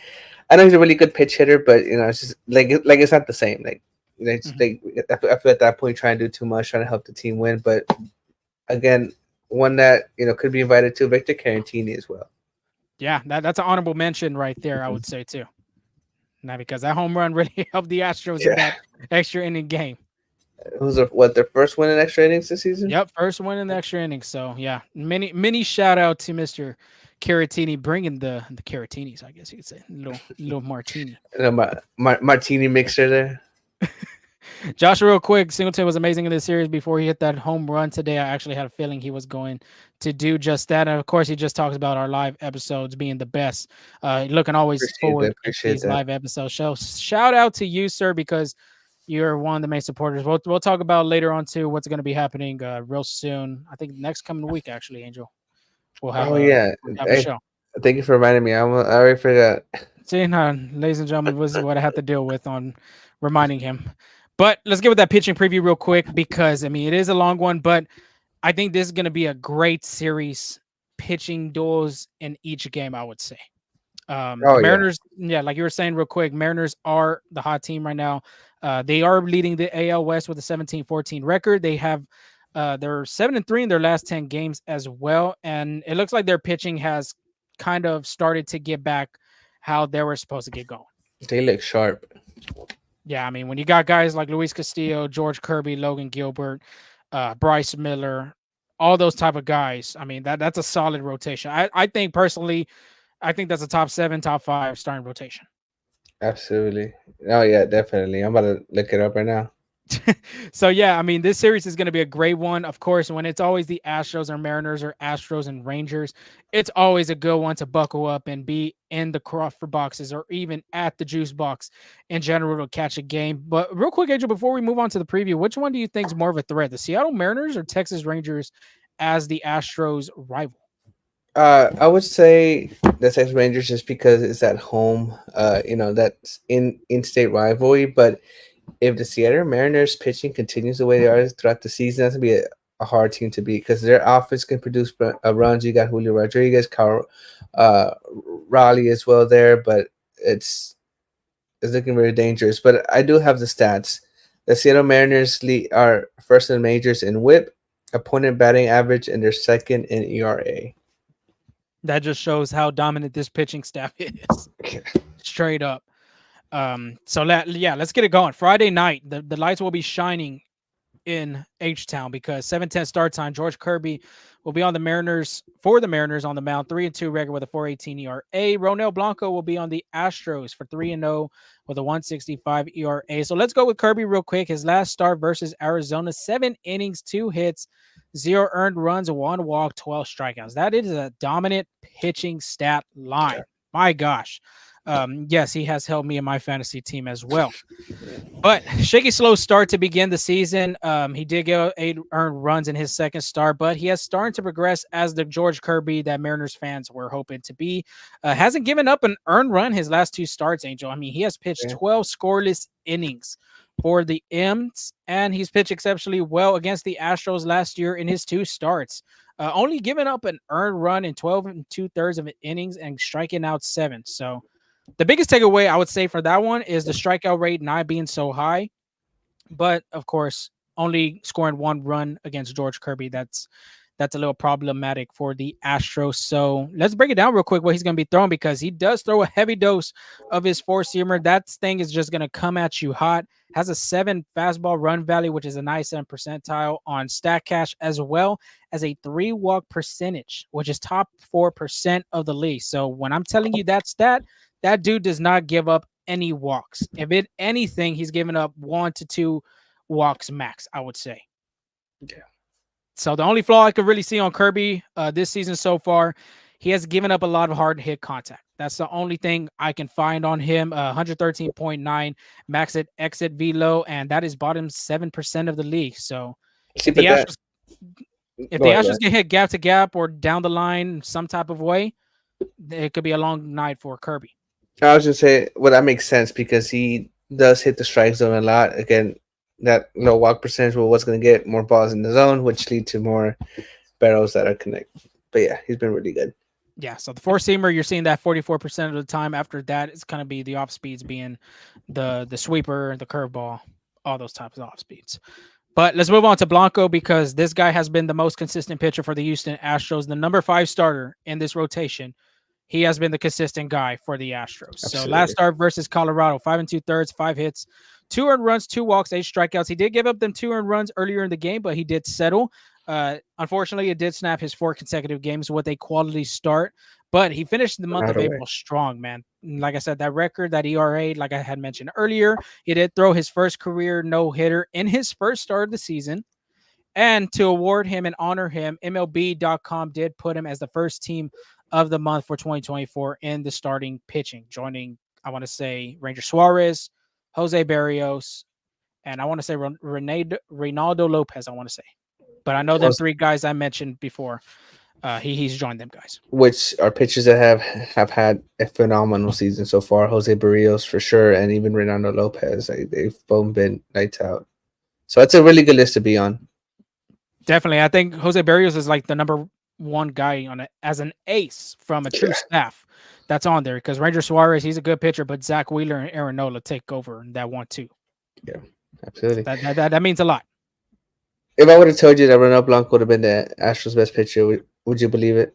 I know he's a really good pitch hitter, but it's just like it's not the same. Like, it's Mhm. like I feel at that point trying to do too much, trying to help the team win. But again, one that could be invited to Victor Carantini as well. Yeah, that's an honorable mention right there, I would say too. Now because that home run really helped the Astros in Yeah, that extra inning game. who's their first win in extra innings this season? Yep, first one in the extra inning. So yeah, many shout out to Mr. Caratini bringing the Caratinis, I guess you could say, little martini. Martini mixer there. Josh, real quick, Singleton was amazing in this series before he hit that home run today. I actually had a feeling he was going to do just that. And of course, he just talks about our live episodes being the best. Looking always Appreciate that. forward to Appreciate these that. live episodes. So shout out to you, sir, because you're one of the main supporters. We'll talk about later on too what's going to be happening real soon. I think next coming week, actually, Angel, we'll have Oh a yeah. Hey, show. thank you for reminding me. I already forgot. See, ladies and gentlemen, this is what I have to deal with on reminding him. But let's get with that pitching preview real quick because I mean it is a long one, but I think this is going to be a great series. Pitching duels in each game, I would say. The Oh yeah. Mariners, yeah, like you were saying real quick, Mariners are the hot team right now. They are leading the AL West with a 17-14 record. They have they're 7-3 in their last 10 games as well, and it looks like their pitching has kind of started to get back how they were supposed to get going. They look sharp. Yeah, I mean, when you got guys like Luis Castillo, George Kirby, Logan Gilbert, Bryce Miller, all those type of guys, I mean, that's a solid rotation. I think personally, I think that's a top 7, top 5 starting rotation. Absolutely. Oh yeah, definitely. I'm about to look it up right now. So yeah, I mean, this series is going to be a great one. Of course, when it's always the Astros or Mariners or Astros and Rangers, it's always a good one to buckle up and be in the Crawford boxes or even at the juice box in general to catch a game. But real quick, Angel, before we move on to the preview, which one do you think is more of a threat, the Seattle Mariners or Texas Rangers as the Astros rival? I would say the Texas Rangers just because it's at home. That's in-state rivalry. But if the Seattle Mariners pitching continues the way they are throughout the season, that's gonna be a hard team to beat because their offense can produce runs. You got Julio Rodriguez, Carl, uh, Raleigh as well there, but it's looking very dangerous. But I do have the stats. The Seattle Mariners are first in the majors in WHIP, opponent batting average, and they're second in ERA. That just shows how dominant this pitching staff is. Straight up. Let's get it going. Friday night, the lights will be shining in H Town because 7:10 start time. George Kirby will be on the Mariners for the Mariners on the mound, 3-2 record with a 4.18 ERA. Ronel Blanco will be on the Astros for 3-0 with a 1.65 ERA. So let's go with Kirby real quick. His last start versus Arizona, 7 innings, 2 hits, 0 earned runs, 1 walk, 12 strikeouts. That is a dominant pitching stat line. My gosh. Yes, he has helped me in my fantasy team as well. But shaky slow start to begin the season. He did get 8 earned runs in his second start, but he has started to progress as the George Kirby that Mariners fans were hoping to be. Hasn't given up an earned run his last 2 starts, Angel. I mean, he has pitched 12 scoreless innings for the M's, and he's pitched exceptionally well against the Astros last year in his 2 starts. Only giving up an earned run in 12 and 2/3 of innings and striking out 7. So the biggest takeaway I would say for that one is the strikeout rate not being so high, but of course, only scoring 1 run against George Kirby. That's a little problematic for the Astros. So let's break it down real quick what he's going to be throwing because he does throw a heavy dose of his 4-seamer. That thing is just going to come at you hot. Has a 7 fastball run value, which is a 97 percentile on StatCash, as well as a 3 walk percentage, which is top 4% of the league. So when I'm telling you that stat, that dude does not give up any walks. If it anything, he's given up 1 to 2 walks max, I would say. Yeah. So the only flaw I could really see on Kirby this season so far, he has given up a lot of hard hit contact. That's the only thing I can find on him. 113.9 max exit velo, and that is bottom 7% of the league. So See, but that if go the ahead, Astros get hit gap to gap or down the line some type of way, it could be a long night for Kirby. I was just say, well, that makes sense because he does hit the strike zone a lot. Again, that low walk percentage was what's going to get more balls in the zone, which lead to more barrels that are connected. But yeah, he's been really good. Yeah, so the four seamer, you're seeing that 44% of the time. After that, it's going to be the off speeds being the sweeper, the curveball, all those types of off speeds. But let's move on to Blanco because this guy has been the most consistent pitcher for the Houston Astros, the number 5 starter in this rotation. He has been the consistent guy for the Astros. Absolutely. So last start versus Colorado, 5 2/3, 5 hits, 2 earned runs, 2 walks, 8 strikeouts. He did give up them 2 earned runs earlier in the game, but he did settle. Unfortunately, it did snap his 4 consecutive games with a quality start, but he finished the month of April strong, man. Like I said, that record, that ERA, like I had mentioned earlier, he did throw his first career no-hitter in his first start of the season. And to award him and honor him, MLB.com did put him as the first team of the month for 2024 in the starting pitching, joining, I want to say, Ranger Suarez, Jose Barrios, and I want to say Reynaldo Lopez, I want to say. But I know them 3 guys I mentioned before. He's joined them guys. Which are pitchers that have had a phenomenal season so far. Jose Barrios for sure, and even Reynaldo Lopez. They've both been lights out. So it's a really good list to be on. Definitely. I think Jose Barrios is like the number 1 guy on it as an ace from a true staff that's on there, because Ranger Suarez, he's a good pitcher, but Zach Wheeler and Aaron Nola take over in that 1-2. Yeah, absolutely. That means a lot. If I would have told you that Ronald Blanco would have been the Astros' best pitcher, would you believe it?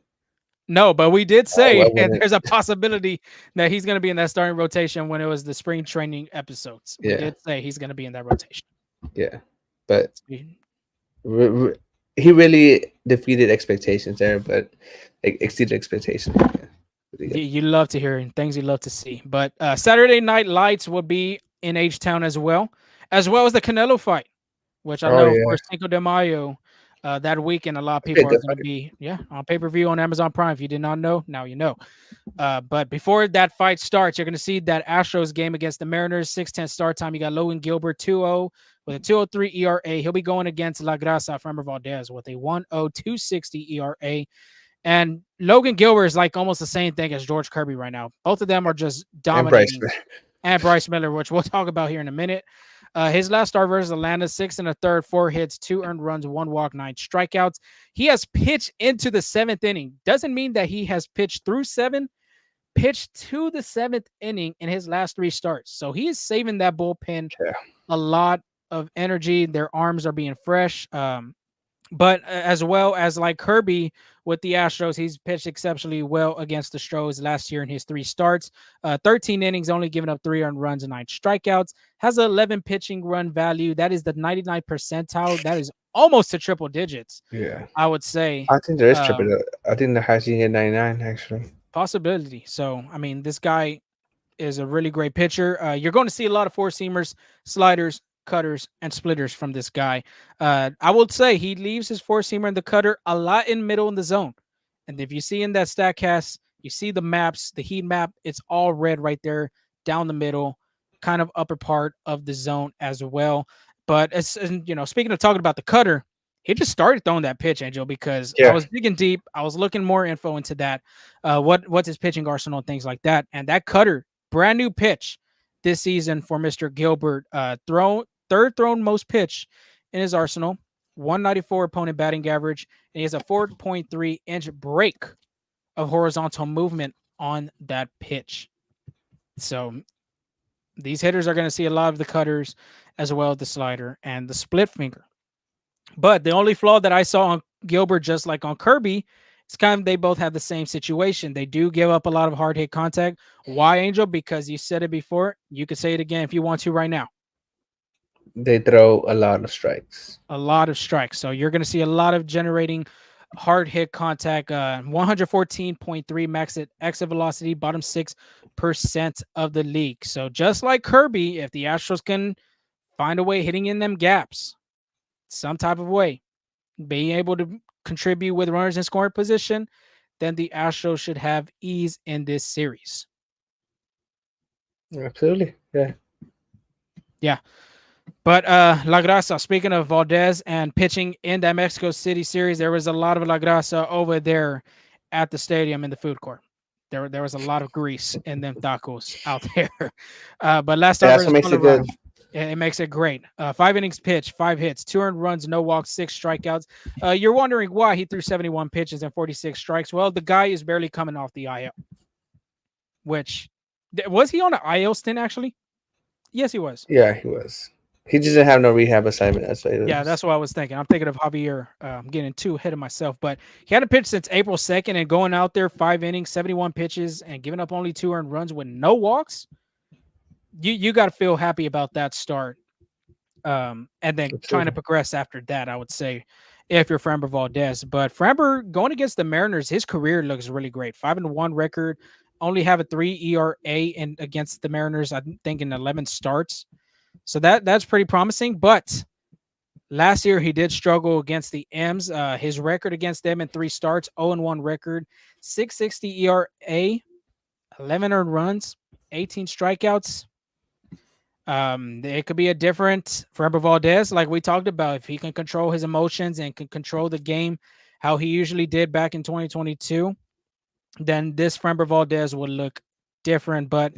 No, but we did say there's a possibility that he's going to be in that starting rotation when it was the spring training episodes. We did say he's going to be in that rotation. Yeah, but he really defeated expectations there, but exceeded expectations. Yeah. You love to hear things you love to see. But Saturday Night Lights will be in H-Town as well as the Canelo fight, which I know for Cinco de Mayo that weekend, a lot of people are going to be on pay-per-view on Amazon Prime. If you did not know, now you know. But before that fight starts, you're going to see that Astros game against the Mariners, 6:10 start time. You got Logan Gilbert, 2-0 with a 2.03 ERA. He'll be going against La Grasa from Valdez with a 1.0 2.60 ERA. And Logan Gilbert is like almost the same thing as George Kirby right now. Both of them are just dominating. And Bryce Miller, which we'll talk about here in a minute. His last start versus Atlanta, 6 1/3, 4 hits, 2 earned runs, 1 walk, 9 strikeouts. He has pitched into the 7th inning. Doesn't mean that he has pitched through 7, pitched to the 7th inning in his last 3 starts. So he is saving that bullpen a lot of energy. Their arms are being fresh. But as well as like Kirby with the Astros, he's pitched exceptionally well against the Astros last year in his 3 starts. 13 innings, only giving up 3 earned runs and 9 strikeouts. Has 11 pitching run value. That is the 99th percentile. That is almost to triple digits. Yeah, I would say. I think there is triple. I think the highest you can get 99 actually. Possibility. So I mean, this guy is a really great pitcher. You're going to see a lot of 4-seamers, sliders, cutters, and splitters from this guy. I would say he leaves his 4-seamer and the cutter a lot in middle in the zone. And if you see in that StatCast, you see the maps, the heat map, it's all red right there down the middle, kind of upper part of the zone as well. But it's, speaking of talking about the cutter, he just started throwing that pitch, Angel, because I was digging deep. I was looking more info into that. What's his pitching arsenal and things like that. And that cutter, brand new pitch this season for Mr. Gilbert, third thrown most pitch in his arsenal, 194 opponent batting average, and he has a 4.3 inch break of horizontal movement on that pitch. So these hitters are going to see a lot of the cutters as well as the slider and the split finger. But the only flaw that I saw on Gilbert, just like on Kirby, it's kind of they both have the same situation. They do give up a lot of hard hit contact. Why, Angel? Because you said it before. You could say it again if you want to right now. They throw a lot of strikes. A lot of strikes. So you're going to see a lot of generating hard hit contact. 114.3 max exit velocity, bottom 6% of the league. So just like Kirby, if the Astros can find a way hitting in them gaps, some type of way, being able to contribute with runners in scoring position, then the Astros should have ease in this series. Absolutely. Yeah. But La Grasa, speaking of Valdez and pitching in that Mexico City series, there was a lot of La Grasa over there at the stadium in the food court. There was a lot of grease in them tacos out there. But last time, It makes it great. 5 innings pitched, 5 hits, 2 earned runs, no walks, 6 strikeouts. You're wondering why he threw 71 pitches and 46 strikes. Well, the guy is barely coming off the IL. Which was he on an IL stint actually? Yes, he was. Yeah, he was. He just didn't have no rehab assignment. That's what it Yeah, was. that's what I was thinking. I'm thinking of Javier. I'm getting too ahead of myself, but he hadn't pitched since April 2nd and going out there 5 innings, 71 pitches, and giving up only 2 earned runs with no walks. You got to feel happy about that start. And then trying to progress after that, I would say, if you're Framber Valdez. But Framber going against the Mariners, his career looks really great. 5-1 record, only have a 3 ERA in against the Mariners. I think in 11 starts, so that's pretty promising. But last year he did struggle against the M's. His record against them in 3 starts, 0-1 record, 6.60 ERA, 11 earned runs, 18 strikeouts. It could be a different Framber Valdez, like we talked about, if he can control his emotions and can control the game how he usually did back in 2022, then this Framber Valdez would look different. But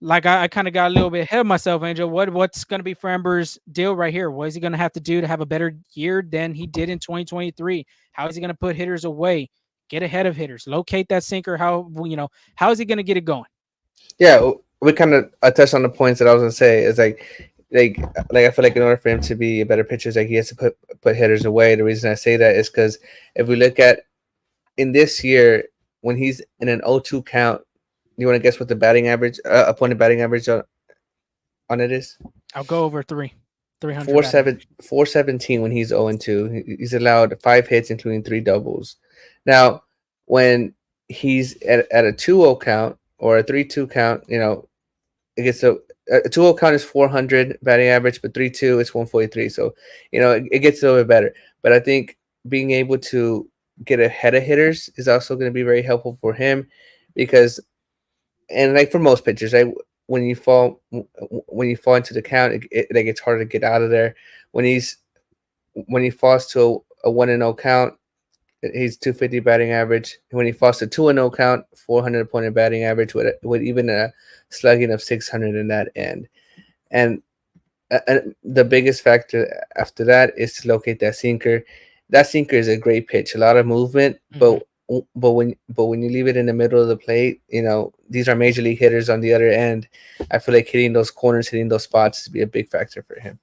like I kind of got a little bit ahead of myself, Angel. What's going to be Framber's deal right here? What is he going to have to do to have a better year than he did in 2023? How is he going to put hitters away, get ahead of hitters, locate that sinker? How is he going to get it going? Yeah, we kind of touched on the points that I was gonna say. Is like I feel like in order for him to be a better pitcher, like he has to put hitters away. The reason I say that is because if we look at in this year when he's in an 0-2 count, you want to guess what the batting average, opponent batting average on it is? I'll go over 300. 417 when he's 0-2. He's allowed 5 hits, including 3 doubles. Now, when he's at a 2-0 count or a 3-2 count, it gets a 2-0 count is 400 batting average, but 3-2 is 143. So, it gets a little bit better. But I think being able to get ahead of hitters is also going to be very helpful for him because, and like for most pitchers, right, when you fall into the count, it gets harder to get out of there. When he falls to a 1-0 count, he's 250 batting average. When he falls to 2-0 count, 400 opponent batting average with even a slugging of 600 in that end. And the biggest factor after that is to locate that sinker. That sinker is a great pitch, a lot of movement, but when you leave it in the middle of the plate, these are major league hitters on the other end. I feel like hitting those corners, hitting those spots to be a big factor for him.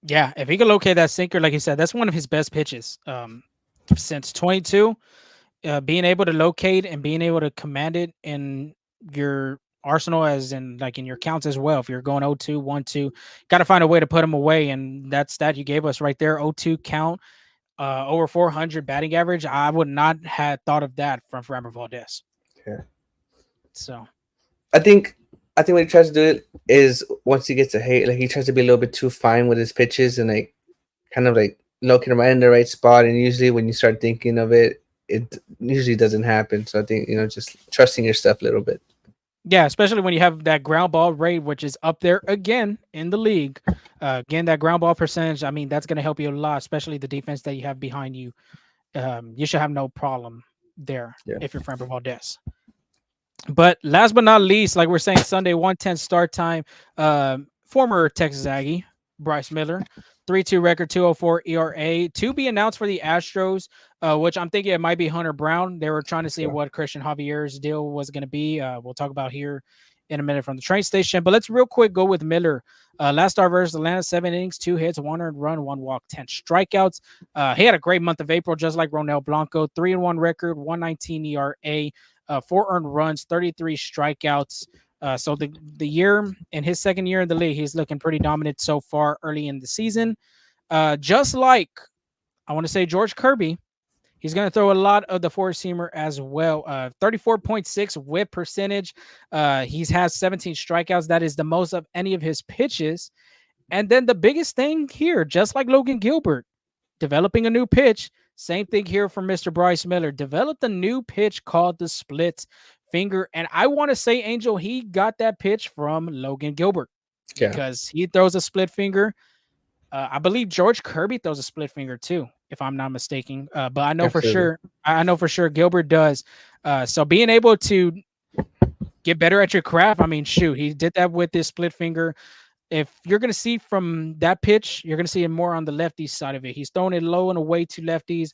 Yeah, if he can locate that sinker, like you said, that's one of his best pitches. Since 22, being able to locate and being able to command it in your arsenal, as in like in your counts as well. If you're going 0-2, 1-2, got to find a way to put him away. And that stat you gave us right there, 0-2 count, over 400 batting average. I would not have thought of that from Framber Valdez. Yeah. So, I think what he tries to do it is once he gets a hit, like he tries to be a little bit too fine with his pitches and like kind of like looking right in the right spot. And usually when you start thinking of it, it usually doesn't happen. So I think, just trusting your stuff a little bit. Yeah, especially when you have that ground ball rate, which is up there again in the league. Again, that ground ball percentage, I mean, that's going to help you a lot, especially the defense that you have behind you. You should have no problem there if you're Framber Valdez. But last but not least, like we're saying, Sunday, 1:10 start time. Former Texas Aggie, Bryce Miller, 3.2 record, 2.04 ERA, to be announced for the Astros, which I'm thinking it might be Hunter Brown. They were trying to see what Cristian Javier's deal was going to be. We'll talk about here in a minute from the train station. But let's real quick go with Miller. Last start versus Atlanta, 7 innings, 2 hits, 1 earned run, 1 walk, 10 strikeouts. He had a great month of April, just like Ronel Blanco. 3-1 record, 1.19 ERA, 4 earned runs, 33 strikeouts. So the year in his second year in the league, he's looking pretty dominant so far early in the season. Just like I want to say George Kirby, he's going to throw a lot of the four-seamer as well. 34.6 whip percentage. He's has 17 strikeouts. That is the most of any of his pitches. And then the biggest thing here, just like Logan Gilbert, developing a new pitch. Same thing here for Mr. Bryce Miller. Developed a new pitch called the split finger. And I want to say, Angel, he got that pitch from Logan Gilbert because he throws a split finger. I believe George Kirby throws a split finger too, if I'm not mistaken. But I know for sure Gilbert does. So being able to get better at your craft, I mean, shoot, he did that with this split finger. if you're going to see from that pitch, you're going to see it more on the lefty side of it. He's throwing it low and away to lefties.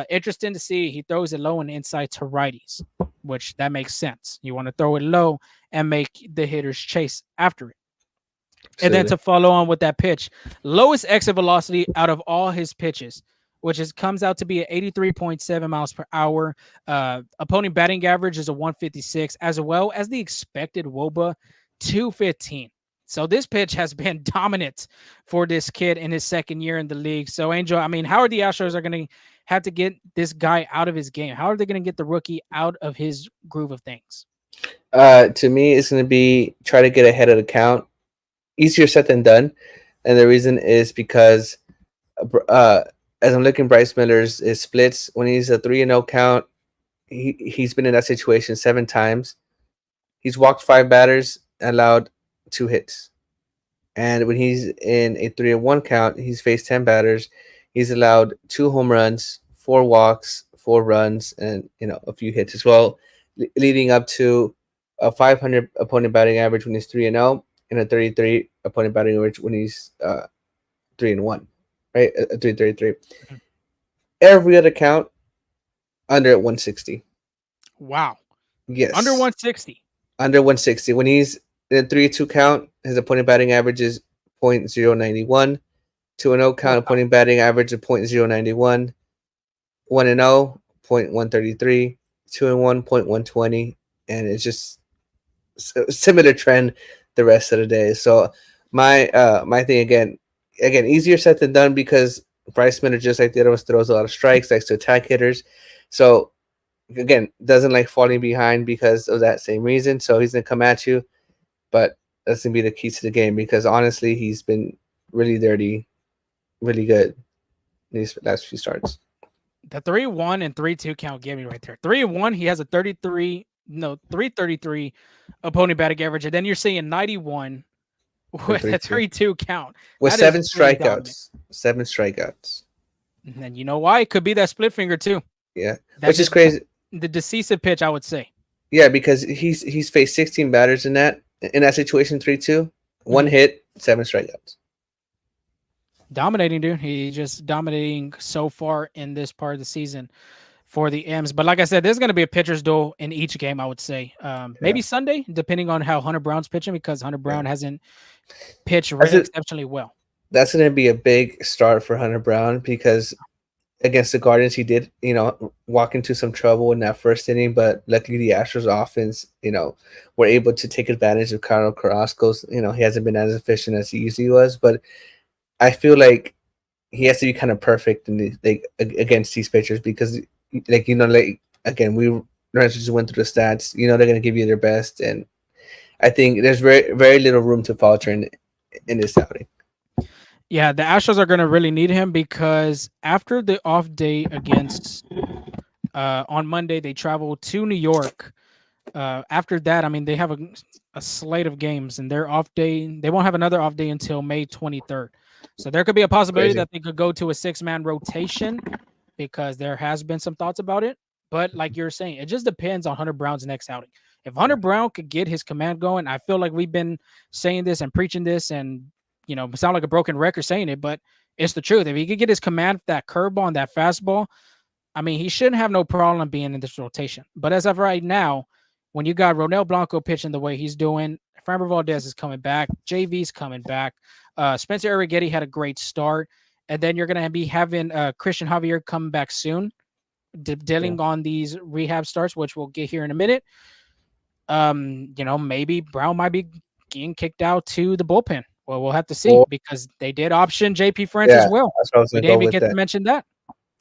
Interesting to see. He throws it low and inside to righties, which that makes sense. You want to throw it low and make the hitters chase after it. And then to follow on with that pitch, lowest exit velocity out of all his pitches, which comes out to be at 83.7 miles per hour. Opponent batting average is a 156, as well as the expected WOBA 215. So this pitch has been dominant for this kid in his second year in the league. So Angel, I mean, how are the Astros are going to have to get this guy out of his game? How are they going to get the rookie out of his groove of things? To me, it's going to be try to get ahead of the count. Easier said than done. And the reason is because as I'm looking Bryce Miller's splits, when he's a 3-0 count, he's been in that situation 7 times. He's walked 5 batters, allowed 2 hits. And when he's in a 3-1 count, he's faced 10 batters. He's allowed 2 home runs, 4 walks, 4 runs, and a few hits as well, leading up to a 500 opponent batting average when he's 3-0 and a 33 opponent batting average when he's 3-1, right? A 333. Mm-hmm. Every other count under 160. Wow. Yes. Under 160. Under 160. When he's in a 3-2 count, his opponent batting average is .091. 2-0 count, opponent batting average of .091. 1-0, .133. 2-1, .120. And it's just a similar trend the rest of the day. So my thing again, easier said than done because Bryce Miller, just like the other ones, throws a lot of strikes, likes to attack hitters. So again, doesn't like falling behind because of that same reason. So he's gonna come at you, but that's gonna be the key to the game because honestly, he's been really dirty, really good in these last few starts. The 3-1 and 3-2 count gave me right there. 3-1, he has a 333 opponent batting average, and then you're seeing 91 with a 3-2 count with 7 strikeouts. 7 strikeouts. And then you know why? It could be that split finger too. Yeah, which is crazy. The decisive pitch, I would say. Yeah, because he's faced 16 batters in that situation, 3-2, 1 hit, 7 strikeouts. Dominating, dude. He just dominating so far in this part of the season for the M's. But like I said, there's going to be a pitcher's duel in each game, I would say. Maybe Sunday, depending on how Hunter Brown's pitching, because Hunter Brown hasn't pitched really exceptionally well. That's going to be a big start for Hunter Brown because against the Guardians, he did, walk into some trouble in that first inning. But luckily, the Astros offense, were able to take advantage of Carlos Carrasco's. He hasn't been as efficient as he usually was, but I feel like he has to be kind of perfect against these pitchers because, again, we just went through the stats. They're going to give you their best, and I think there's very, very little room to falter in this outing. Yeah, the Astros are going to really need him because after the off day against on Monday, they travel to New York. After that, I mean, they have a slate of games, and their off day, they won't have another off day until May 23rd. So there could be a possibility that they could go to a 6-man rotation because there has been some thoughts about it. But like you're saying, it just depends on Hunter Brown's next outing. If Hunter Brown could get his command going, I feel like we've been saying this and preaching this and, sound like a broken record saying it, but it's the truth. If he could get his command, that curveball and that fastball, I mean, he shouldn't have no problem being in this rotation. But as of right now, when you got Ronel Blanco pitching the way he's doing, Framber Valdez is coming back, JV's coming back, Spencer Arrighetti had a great start, and then you're going to be having Cristian Javier come back soon, dealing on these rehab starts, which we'll get here in a minute. Maybe Brown might be getting kicked out to the bullpen. Well, we'll have to see because they did option JP France as well. That's what I was we didn't even get to mention that.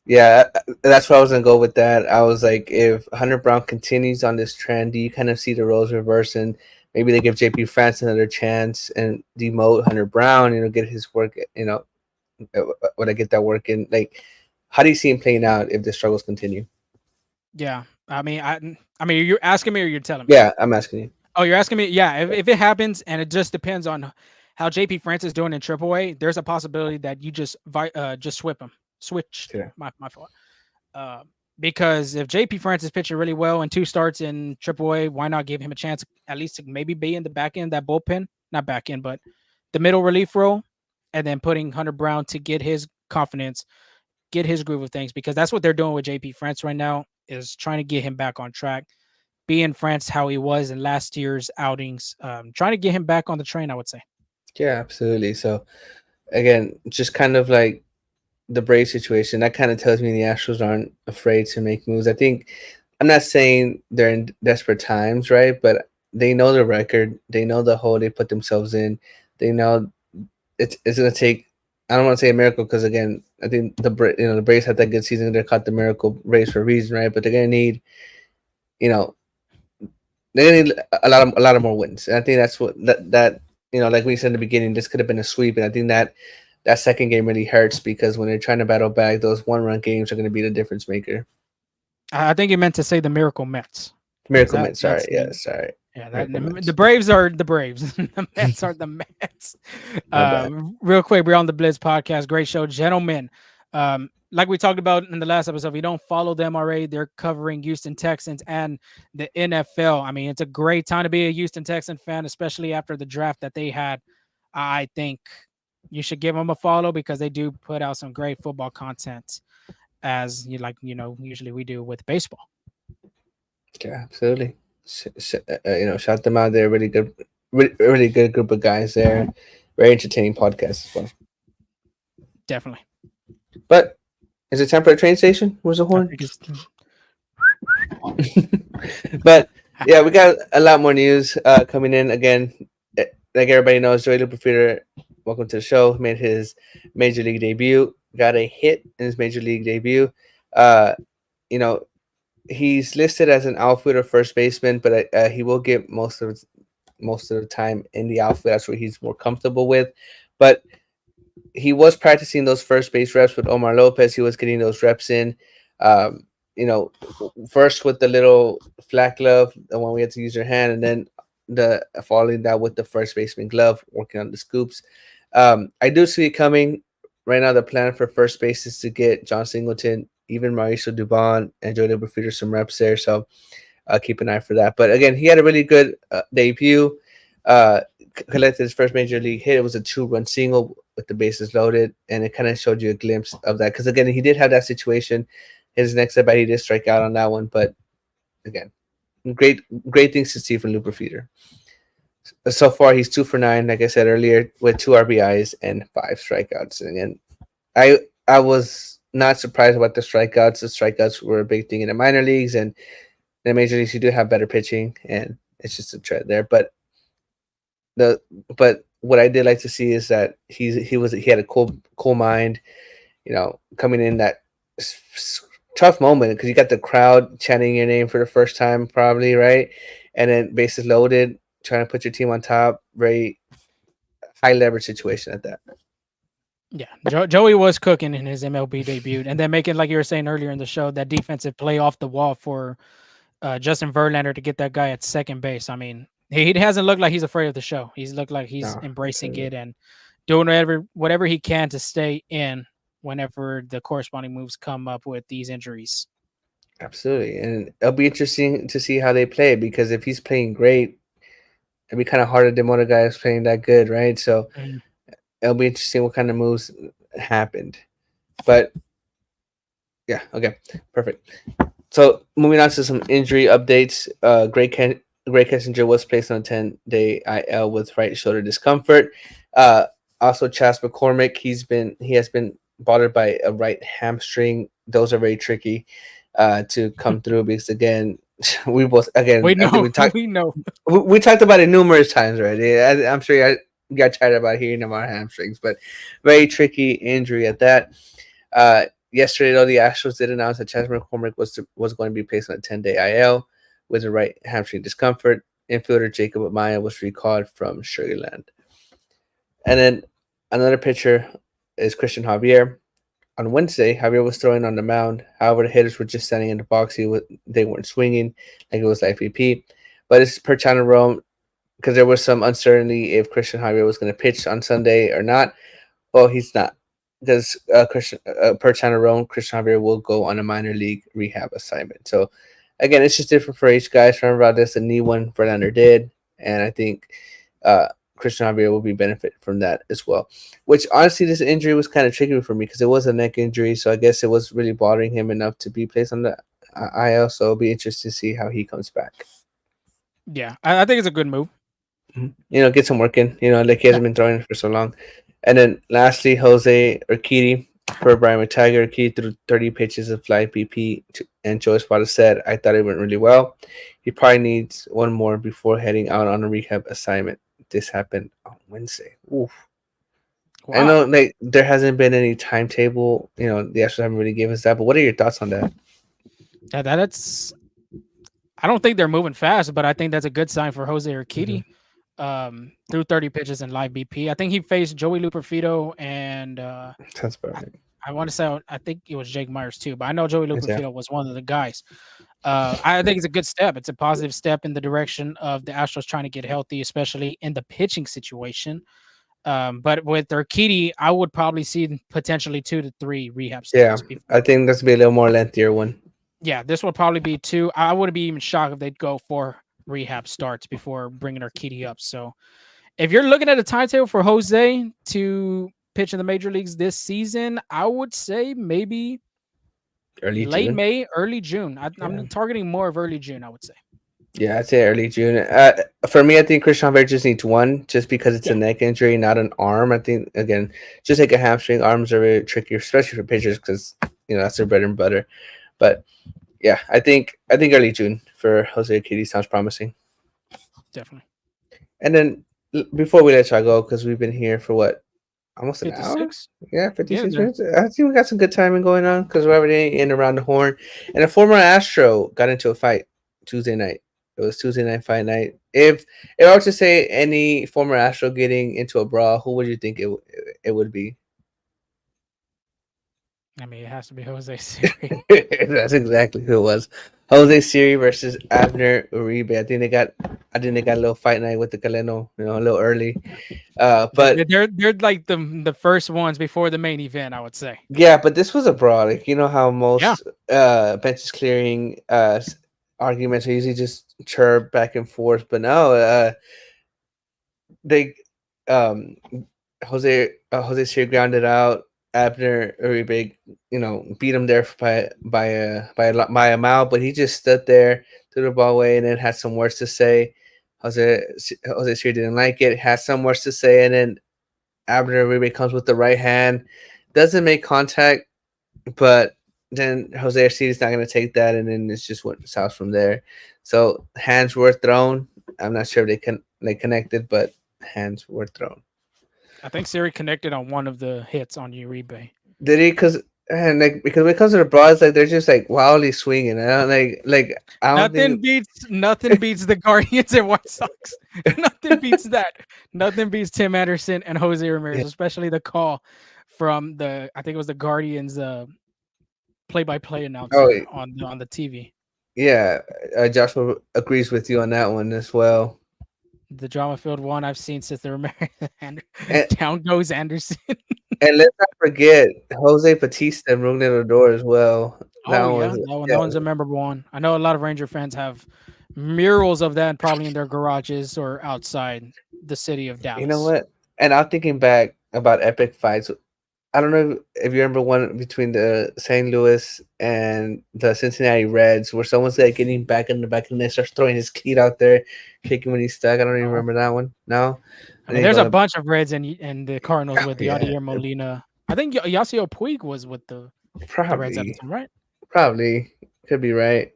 Yeah, that's where I was going to go with that. I was like, if Hunter Brown continues on this trend, do you kind of see the roles reverse and maybe they give JP France another chance and demote Hunter Brown, get his work, when I get that work in. Like, how do you see him playing out if the struggles continue? Yeah, I mean, you're asking me or you're telling me? Yeah, I'm asking you. Oh, you're asking me? Yeah, if it happens, and it just depends on how JP France is doing in AAA, there's a possibility that you just switch him. My fault. Because if JP France is pitching really well in 2 starts in AAA, why not give him a chance at least to maybe be in the back end of that bullpen? Not back end, but the middle relief role, and then putting Hunter Brown to get his confidence, get his groove of things, because that's what they're doing with JP France right now, is trying to get him back on track, be in France how he was in last year's outings, trying to get him back on the train, I would say. Yeah, absolutely. So again, just kind of like the Braves situation, that kind of tells me the Astros aren't afraid to make moves. I think I'm not saying they're in desperate times, right? But they know the record, they know the hole they put themselves in. They know it's gonna take. I don't want to say a miracle because again, I think the Braves had that good season. They caught the miracle race for a reason, right? But they're gonna need, you know, they're gonna need a lot of more wins. And I think that's what that like we said in the beginning, this could have been a sweep, and I think that second game really hurts because when they're trying to battle back, those 1-run games are going to be the difference maker. I think you meant to say the Miracle Mets. Miracle Mets, sorry. Yeah, sorry. Yeah, the Braves are the Braves. The Mets are the Mets. Real quick, we're on the Blitz podcast. Great show, gentlemen. Like we talked about in the last episode, if you don't follow them already, they're covering Houston Texans and the NFL. I mean, it's a great time to be a Houston Texan fan, especially after the draft that they had. I think you should give them a follow because they do put out some great football content, as usually we do with baseball. Yeah, absolutely. Shout them out. They're really good, really good group of guys there. Very entertaining podcast as well. Definitely. But is it time for a train station? Where's the horn? But yeah, we got a lot more news coming in. Again, like everybody knows, Joey Loperfido, welcome to the show, made his major league debut. Got a hit in his major league debut. He's listed as an outfielder, first baseman, but he will get most of the time in the outfield. That's what he's more comfortable with. But he was practicing those first base reps with Omar Lopez. He was getting those reps in. First with the little flat glove, the one we had to use your hand, and then following that with the first baseman glove, working on the scoops. I do see it coming. Right now, the plan for first base is to get John Singleton, even Mauricio Dubon, and Joey Loperfido some reps there. So keep an eye for that. But again, he had a really good debut. Collected his first major league hit. It was a 2-run single with the bases loaded, and it kind of showed you a glimpse of that. Because again, he did have that situation. His next at bat, he did strike out on that one. But again, great things to see from Loperfido. So far, he's 2 for 9, like I said earlier, with 2 RBIs and 5 strikeouts. And again, I was not surprised about the strikeouts. The strikeouts were a big thing in the minor leagues, and in the major leagues, you do have better pitching, and it's just a trend there. But what I did like to see is that he had a cool mind, coming in that tough moment because you got the crowd chanting your name for the first time, probably, right? And then bases loaded, trying to put your team on top. Very high leverage situation at that. Yeah, Joey was cooking in his MLB debut, and then making, like you were saying earlier in the show, that defensive play off the wall for Justin Verlander to get that guy at second base. I mean, he hasn't looked like he's afraid of the show. He's looked like he's embracing it and doing whatever he can to stay in whenever the corresponding moves come up with these injuries. Absolutely, and it'll be interesting to see how they play, because if he's playing great, it'll be kind of harder than one of the guys playing that good, right? So it'll be interesting what kind of moves happened. But yeah, okay, perfect. So moving on to some injury updates. Greg Kessinger was placed on a 10-day IL with right shoulder discomfort. Also, Chas McCormick, he has been bothered by a right hamstring. Those are very tricky to come through because again, we know. We talked about it numerous times already. I'm sure you got tired about hearing about hamstrings, but very tricky injury at that. Yesterday, though, the Astros did announce that Chas McCormick was going to be placed on a 10-day IL with a right hamstring discomfort. Infielder Jacob Amaya was recalled from Sugarland. And then another pitcher is Cristian Javier. On Wednesday, Javier was throwing on the mound. However, the hitters were just standing in the box. They weren't swinging like it was FVP. But it's per Channel Rome, because there was some uncertainty if Cristian Javier was going to pitch on Sunday or not. Well, he's not. Because per Channel Rome, Cristian Javier will go on a minor league rehab assignment. So, again, it's just different for each guy. Remember about this, the knee one Verlander did. And I think Christian Javier will be benefit from that as well. Which honestly, this injury was kind of tricky for me because it was a neck injury, so I guess it was really bothering him enough to be placed on the IL. So it'll be interesting to see how he comes back. Yeah, I think it's a good move. Get some work in. Like he Yeah. hasn't been throwing for so long. And then lastly, Jose Urquidy for Brian McTaggart. Urquidy threw 30 pitches of fly BP, and Joe Espada said, "I thought it went really well. He probably needs one more before heading out on a rehab assignment." This happened on Wednesday. Oof. I Wow. know, like, there hasn't been any timetable. The Astros haven't really given us that. But what are your thoughts on that? Yeah, that's. I don't think they're moving fast, but I think that's a good sign for Jose Urquidy. Threw 30 pitches in live BP. I think he faced Joey Loperfido and Sounds perfect. I want to say I think it was Jake Myers too, but I know Joey Yeah. Loperfido was one of the guys. I think it's a good step. It's a positive step in the direction of the Astros trying to get healthy, especially in the pitching situation. But with Urquidy, I would probably see potentially 2 to 3 rehab Yeah, starts. I think that's be a little more lengthier one. Yeah, this would probably be 2. I wouldn't be even shocked if they'd go 4 rehab starts before bringing Urquidy up. So if you're looking at a timetable for Jose to pitch in the major leagues this season, I would say maybe Early late June. May, early June. Yeah. I'm targeting more of early June, I would say. Yeah, I'd say early June. For me, I think Christian Javier just needs one, just because it's a neck injury, not an arm. I think, again, just like a hamstring, arms are very tricky, especially for pitchers, because that's their bread and butter. But yeah, I think early June for Jose Urquidy sounds promising. Definitely. And then before we let y'all go, because we've been here for what, almost an hour? 56? Yeah, 56 Yeah, minutes. I think we got some good timing going on because we're already in around the horn. And a former Astro got into a fight Tuesday night. It was Tuesday night fight night. If I were to say any former Astro getting into a brawl, who would you think it would be? I mean, it has to be Jose Siri. That's exactly who it was. Jose Siri versus Abner Uribe. I think they got a little fight night with the Caleno, a little early. But they're like the first ones before the main event, I would say. yeah, but this was a brawl. Like, how most benches clearing arguments are usually just chirp back and forth, but no, they Jose Siri grounded out. Abner Uribe, beat him there by a mile, but he just stood there, threw the ball away, and then had some words to say. Jose Siri didn't like it, had some words to say, and then Abner Uribe comes with the right hand, doesn't make contact, but then Jose Siri is not going to take that, and then it's just went south from there. So hands were thrown. I'm not sure if they connected, but hands were thrown. I think Siri connected on one of the hits on Uribe. Did he? Because when it comes to the bras, like, they're just like wildly swinging. I don't Nothing beats the Guardians and White Sox. Nothing beats that. Nothing beats Tim Anderson and Jose Ramirez, especially the call from I think it was the Guardians play-by-play announcer on the TV. Yeah, Joshua agrees with you on that one as well. The drama-filled one I've seen since the Ramirez and down goes Anderson. And let's not forget Jose Batista and Rougned Odor as well. That one's a memorable one. I know a lot of Ranger fans have murals of that probably in their garages or outside the city of Dallas. You know what? And I'm thinking back about epic fights. I don't know if you remember one between the St. Louis and the Cincinnati Reds, where someone's like getting back in the back and they starts throwing his cleat out there, kicking when he's stuck. I don't even remember that one. No, I mean, there's a bunch of Reds and the Cardinals with the Yadier Molina. I think Yasiel Puig was with the Reds at the time, right? Probably could be right.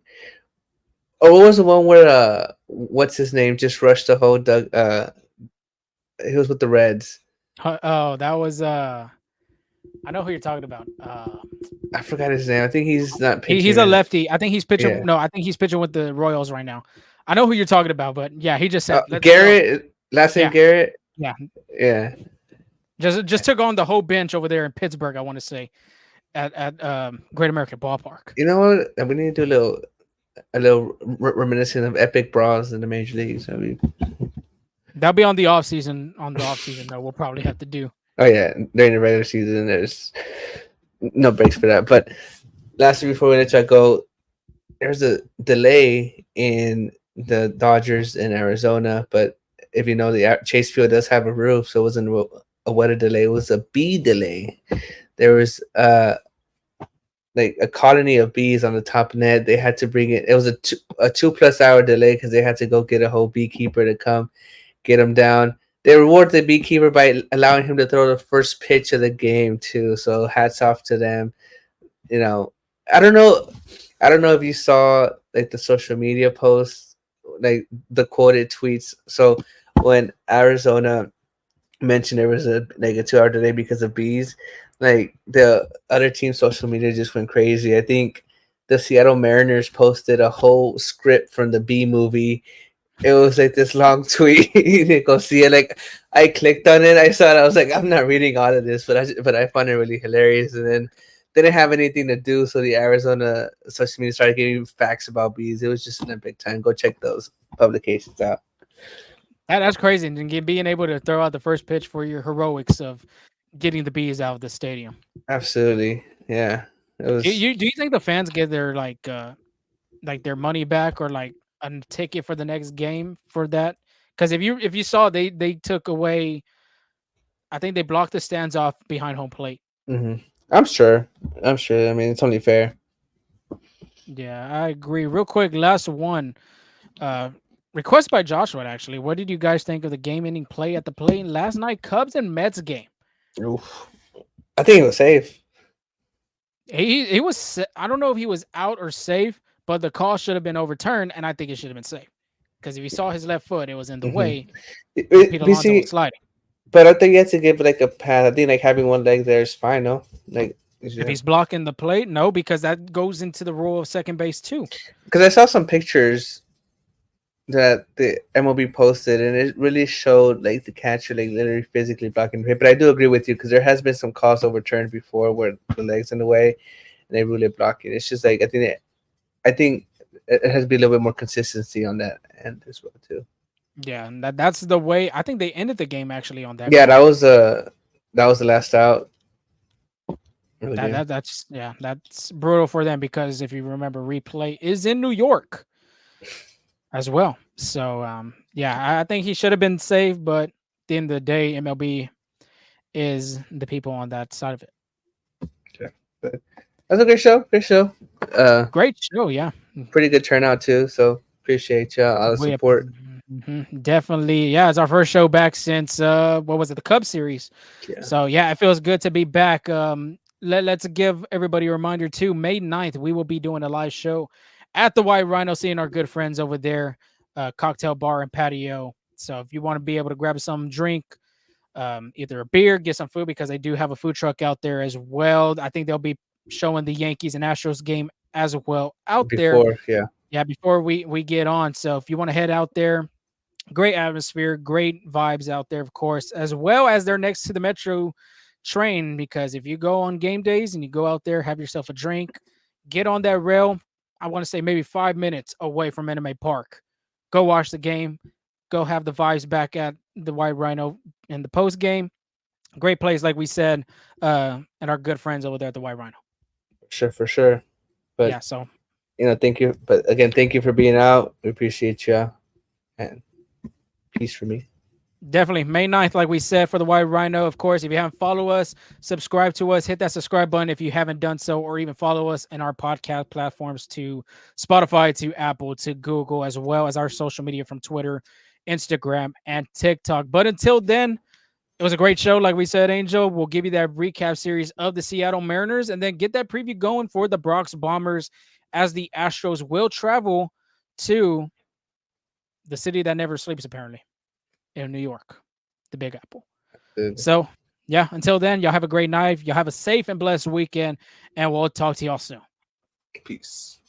Oh, what was the one where what's his name just rushed the whole Doug? He was with the Reds. Oh, that was I know who you're talking about. I forgot his name. I think he's not pitching. He's a lefty. I think he's pitching. Yeah. No, I think he's pitching with the Royals right now. I know who you're talking about, but yeah, he just said Garrett. Last name Garrett. Yeah. Just took on the whole bench over there in Pittsburgh. I want to say at Great American Ballpark. You know what? We need to do a little reminiscent of epic brawls in the major leagues. I mean, that'll be on the off season. Though, we'll probably have to do. Oh yeah, during the regular season, there's no breaks for that. But lastly, before we let y'all go, there's a delay in the Dodgers in Arizona, but if you know, the Chase Field does have a roof, so it wasn't a weather delay; it was a bee delay. There was like a colony of bees on the top net. They had to bring it. It was a 2+ hour delay because they had to go get a whole beekeeper to come get him down. They reward the beekeeper by allowing him to throw the first pitch of the game too. So hats off to them. You know, I don't know. I don't know if you saw like the social media posts, like the quoted tweets. So when Arizona mentioned there was a 2-hour delay because of bees, like the other team's social media just went crazy. I think the Seattle Mariners posted a whole script from the Bee movie. It was like this long tweet. Go see it. Like I clicked on it, I saw it. I was like, I'm not reading all of this, but I found it really hilarious. And then didn't have anything to do, so the Arizona social media started giving facts about bees. It was just an epic time. Go check those publications out. That's crazy. And being able to throw out the first pitch for your heroics of getting the bees out of the stadium. Absolutely, yeah. It was. Do you think the fans get their like their money back or like a ticket for the next game for that? Because if you saw they took away, I think they blocked the stands off behind home plate. Mm-hmm. I'm sure. I'm sure. I mean, it's only fair. Yeah, I agree. Real quick, last one. Uh, request by Joshua. Actually, what did you guys think of the game-ending play at the plate last night? Cubs and Mets game. Oof. I think it was safe. He was. I don't know if he was out or safe, but the call should have been overturned, and I think it should have been safe because if you saw his left foot, it was in the way. Pete Alonso was sliding. But I think you have to give like a pass. I think like having one leg there is fine. No, like if he's blocking the plate, no, because that goes into the rule of second base too. Because I saw some pictures that the MLB posted, and it really showed like the catcher like literally physically blocking the hit. But I do agree with you because there has been some calls overturned before where the legs in the way and they really block it. It's just like I think it has to be a little bit more consistency on that end as well too. Yeah, and that's the way. I think they ended the game actually on that. Yeah, that was the last out. Really that's brutal for them because if you remember, replay is in New York as well. So yeah, I think he should have been saved, but at the end of the day, MLB is the people on that side of it. Okay. But that's a great show. Great show. Great show, yeah. Pretty good turnout too. So appreciate you all the support. Definitely, yeah. It's our first show back since what was it, the Cubs series? Yeah. So yeah, it feels good to be back. Let's give everybody a reminder too. May 9th, we will be doing a live show at the White Rhino, seeing our good friends over there, cocktail bar and patio. So if you want to be able to grab some drink, either a beer, get some food, because they do have a food truck out there as well. I think they'll be showing the Yankees and Astros game as well out there. Yeah, before we get on. So if you want to head out there, great atmosphere, great vibes out there, of course, as well as they're next to the Metro train, because if you go on game days and you go out there, have yourself a drink, get on that rail, I want to say maybe 5 minutes away from Anime Park. Go watch the game. Go have the vibes back at the White Rhino in the post game. Great place, like we said, and our good friends over there at the White Rhino. For sure. But yeah, so thank you. But again, thank you for being out. We appreciate you. And peace for me. Definitely. May 9th, like we said, for the White Rhino. Of course, if you haven't followed us, subscribe to us, hit that subscribe button if you haven't done so, or even follow us in our podcast platforms to Spotify, to Apple, to Google, as well as our social media from Twitter, Instagram, and TikTok. But until then, it was a great show. Like we said, Angel, we'll give you that recap series of the Seattle Mariners and then get that preview going for the Bronx Bombers as the Astros will travel to the city that never sleeps, apparently, in New York, the Big Apple. So, yeah, until then, y'all have a great night. Y'all have a safe and blessed weekend, and we'll talk to y'all soon. Peace.